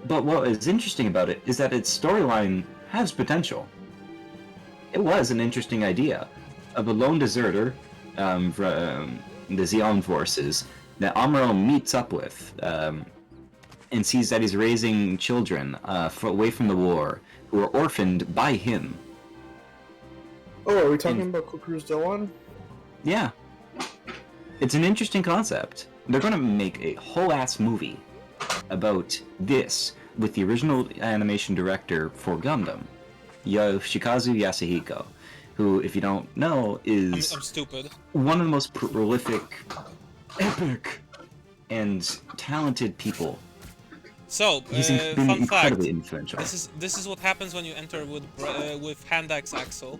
But what is interesting about it is that its storyline has potential. It was an interesting idea of a lone deserter from the Zeon forces that Amuro meets up with and sees that he's raising children away from the war who are orphaned by him. Oh, are we talking about Kukuru's Doan? Yeah. It's an interesting concept. They're going to make a whole-ass movie about this with the original animation director for Gundam, Yoshikazu Yasuhiko, who, if you don't know, is I'm stupid. one of the most prolific, epic, and talented people. So, He's been fun fact. incredibly influential. This is what happens when you enter with hand axe Axel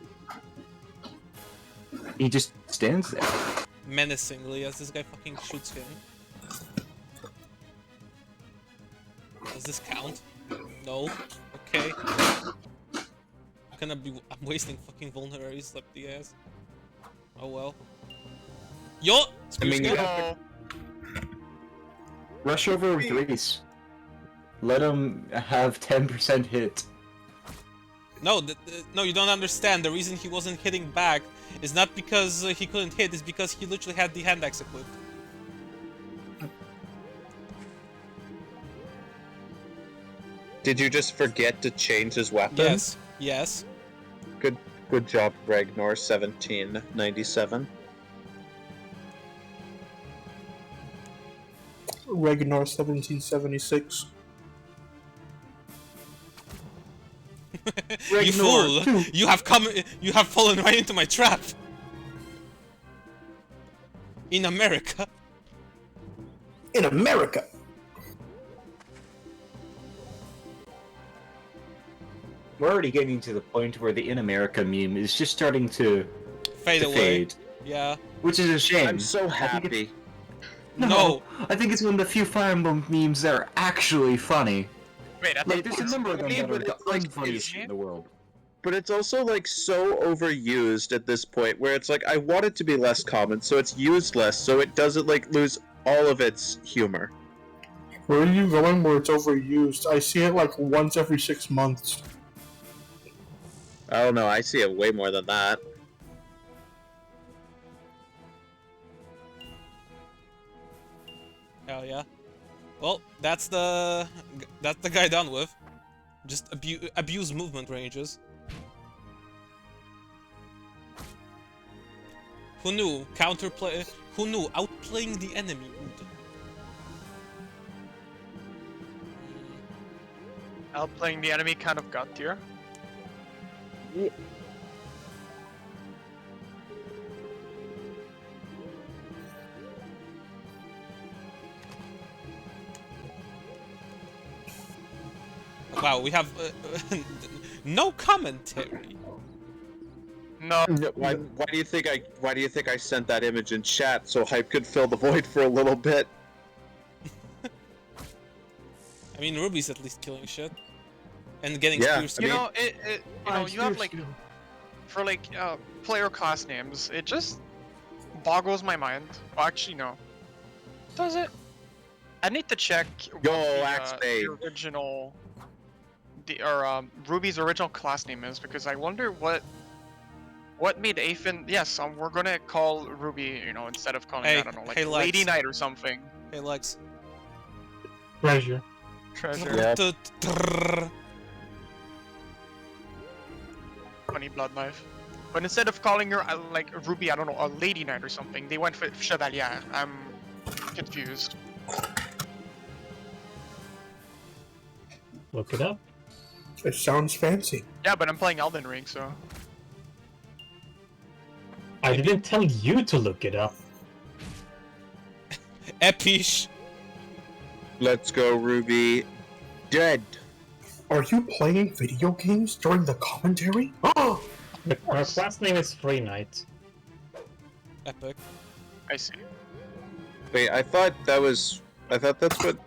He just stands there. menacingly as this guy fucking shoots him. Does this count? No. Okay. I'm wasting fucking vulneraries up the ass. Oh well. Yo! I mean, you Oh, Rush over with Reese. Let him have 10% hit. No, no, you don't understand. The reason he wasn't hitting back is not because he couldn't hit, it's because he literally had the hand axe equipped. Did you just forget to change his weapon? Yes, yes. Good job, Ragnar 1797. Ragnar 1776. You fool! You have fallen right into my trap! In America! In America! We're already getting to the point where the In America meme is just starting to Fade away. fade, Yeah. which is a shame. I'm so happy. No. I think it's one of the few Fire Emblem memes that are actually funny. wait, I Like, think there's a number of them funny, that are but the it's like- unfunniest shit in the world. But it's also like so overused at this point where it's like I want it to be less common, so it's used less, so it doesn't like lose all of its humor. Where are you going where it's overused? I see it like once every 6 months. I don't know, I see it way more than that. Hell yeah. Well, that's the guy done with. Just abuse movement ranges. Who knew? Counterplay. Who knew? Outplaying the enemy would Outplaying the enemy kind of got tier. Wow, we have no commentary. No. Why do you think I sent that image in chat so Hype could fill the void for a little bit? I mean, Ruby's at least killing shit and getting Yeah, spear I mean- skill. You have like for like player class names, it just boggles my mind. Well, actually, no. Does it? I need to check Yo, what Axe the original, Ruby's original class name is, because I wonder what made Aphyn. Yes, we're gonna call Ruby, instead of calling Hey, I don't know, like hey, Lex. Lady Knight or something. Hey, Lex. Treasure. Treasure. Yeah. Funny blood knife. But instead of calling her like Ruby, I don't know, a Lady Knight or something, they went for Chevalier. I'm confused. Look it up. It sounds fancy. Yeah, but I'm playing Elden Ring, so. I didn't tell you to look it up. Epish. Let's go, Ruby. Dead. Are you playing video games during the commentary? Oh! Her class name is Free Knight. Epic. I see. Wait, I thought that's what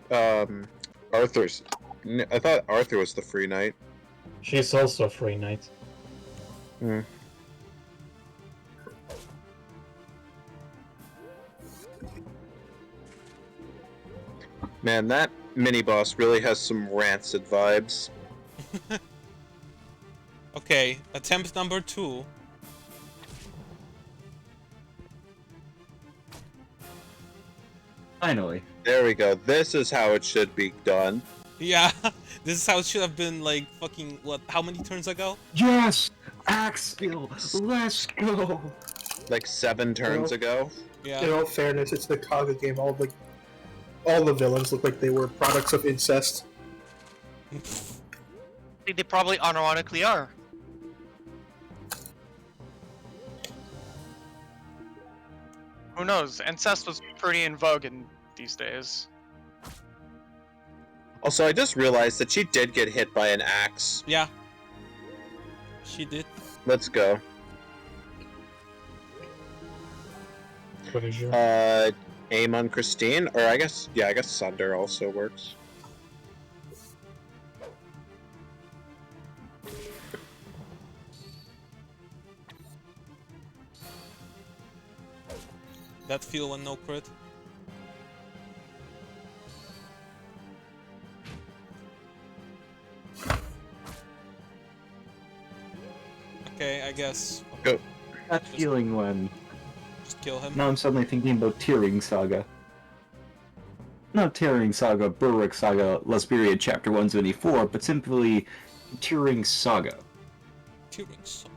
Arthur's. I thought Arthur was the free knight. She's also a Free Knight. Hmm. Man, that mini boss really has some rancid vibes. Okay, attempt number 2. Finally. There we go. This is how it should be done. Yeah, this is how it should have been, like, fucking, what, how many turns ago? Yes! Axe skill! Let's go! Like 7 turns ago. Yeah. In all fairness, it's the Kaga game. All the villains look like they were products of incest. They probably unironically are. Who knows? Incest was pretty in vogue in these days. Also, I just realized that she did get hit by an axe. Yeah. She did. Let's go. Treasure. Aim on Christine, or I guess Sunder also works. That feel when no crit. Okay, I guess. Go. That feeling when... Just kill him. Now I'm suddenly thinking about Tearing Saga. Not Tearing Saga, Berwick Saga, Lesberia Chapter 174, but simply Tearing Saga. Turing Saga.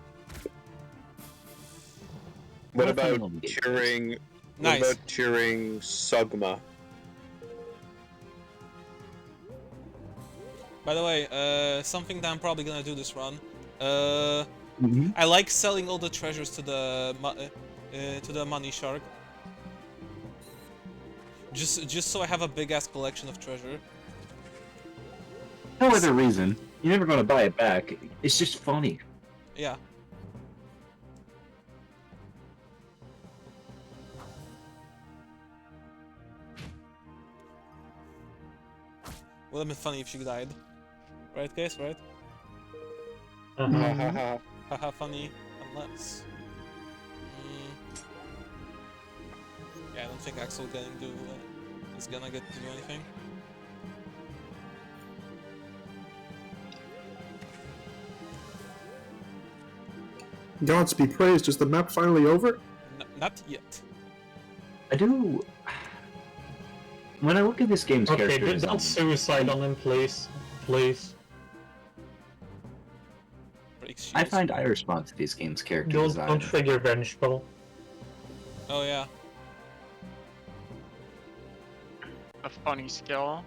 What Nothing about on the game. Turing? Nice. What about Turing Sugma? By the way, something that I'm probably gonna do this run. Mm-hmm. I like selling all the treasures to the money shark. Just so I have a big ass collection of treasure. No other reason. You're never gonna buy it back. It's just funny. Yeah. Would have been funny if she died. Right, guys? Right? Uh-huh. Haha, funny. Unless... Yeah, I don't think Axel is gonna get to do anything. Gods be praised. Is the map finally over? Not yet. I do... When I look at this game's Okay, character don't design... suicide on him, please. Please. Breaks I shields. find I respond to these games' character Don't design. trigger Vengeful. Oh yeah. A funny skill.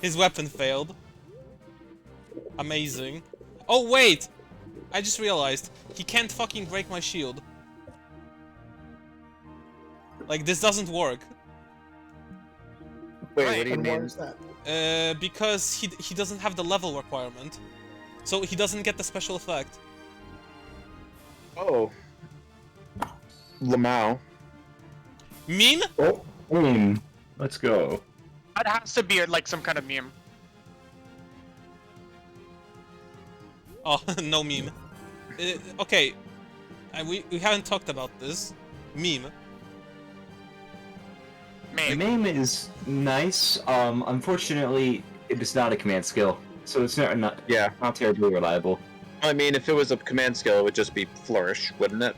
His weapon failed. Amazing. Oh, wait! I just realized. He can't fucking break my shield. Like, this doesn't work. Wait, Right. what do you And why mean? is that? Because he doesn't have the level requirement. So he doesn't get the special effect. Oh. Lamau. Meme? Oh, let's go. That has to be like some kind of meme. Oh, no meme. Okay. We haven't talked about this. Meme. The Meme. name is nice. Unfortunately, it is not a command skill, so it's not Yeah. terribly reliable. I mean, if it was a command skill, it would just be Flourish, wouldn't it?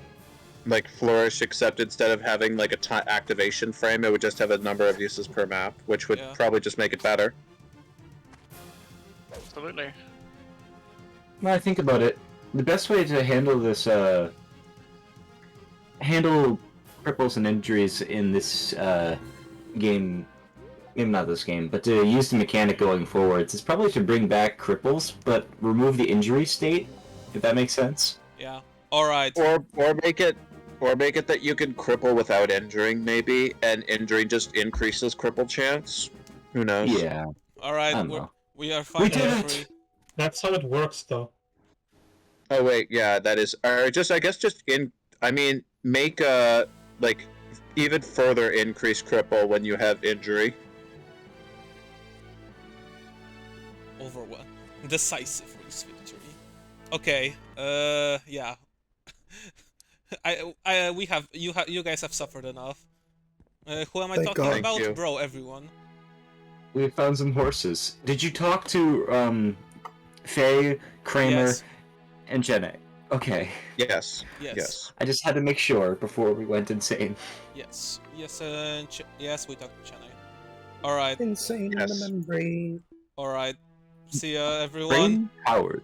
Like Flourish, except instead of having like a activation frame, it would just have a number of uses per map, which would Yeah. probably just make it better. Absolutely. When I think about it, the best way to handle this, handle cripples and injuries in this game, not this game, but to use the mechanic going forwards, is probably to bring back cripples, but remove the injury state, if that makes sense. Yeah. Alright. Or make it that you can cripple without injuring, maybe, and injuring just increases cripple chance. Who knows? Yeah. Alright, I don't know. we are We finally did free. it! That's how it works, though. Oh wait, yeah, that is. Or just I guess just I mean, make a like even further increase cripple when you have injury. Overwhelm. Decisive race victory. Okay, yeah. You guys have suffered enough. Who am I Thank talking God. about? Thank you. Bro, everyone. We found some horses. Did you talk to, Faye, Kramer, Yes. and Jenna? Okay. Yes. Yes. Yes. I just had to make sure before we went insane. Yes. Yes, yes, we talked to Chennai. Alright, Insane in Yes. the membrane. alright. See ya, everyone. Brain Howard.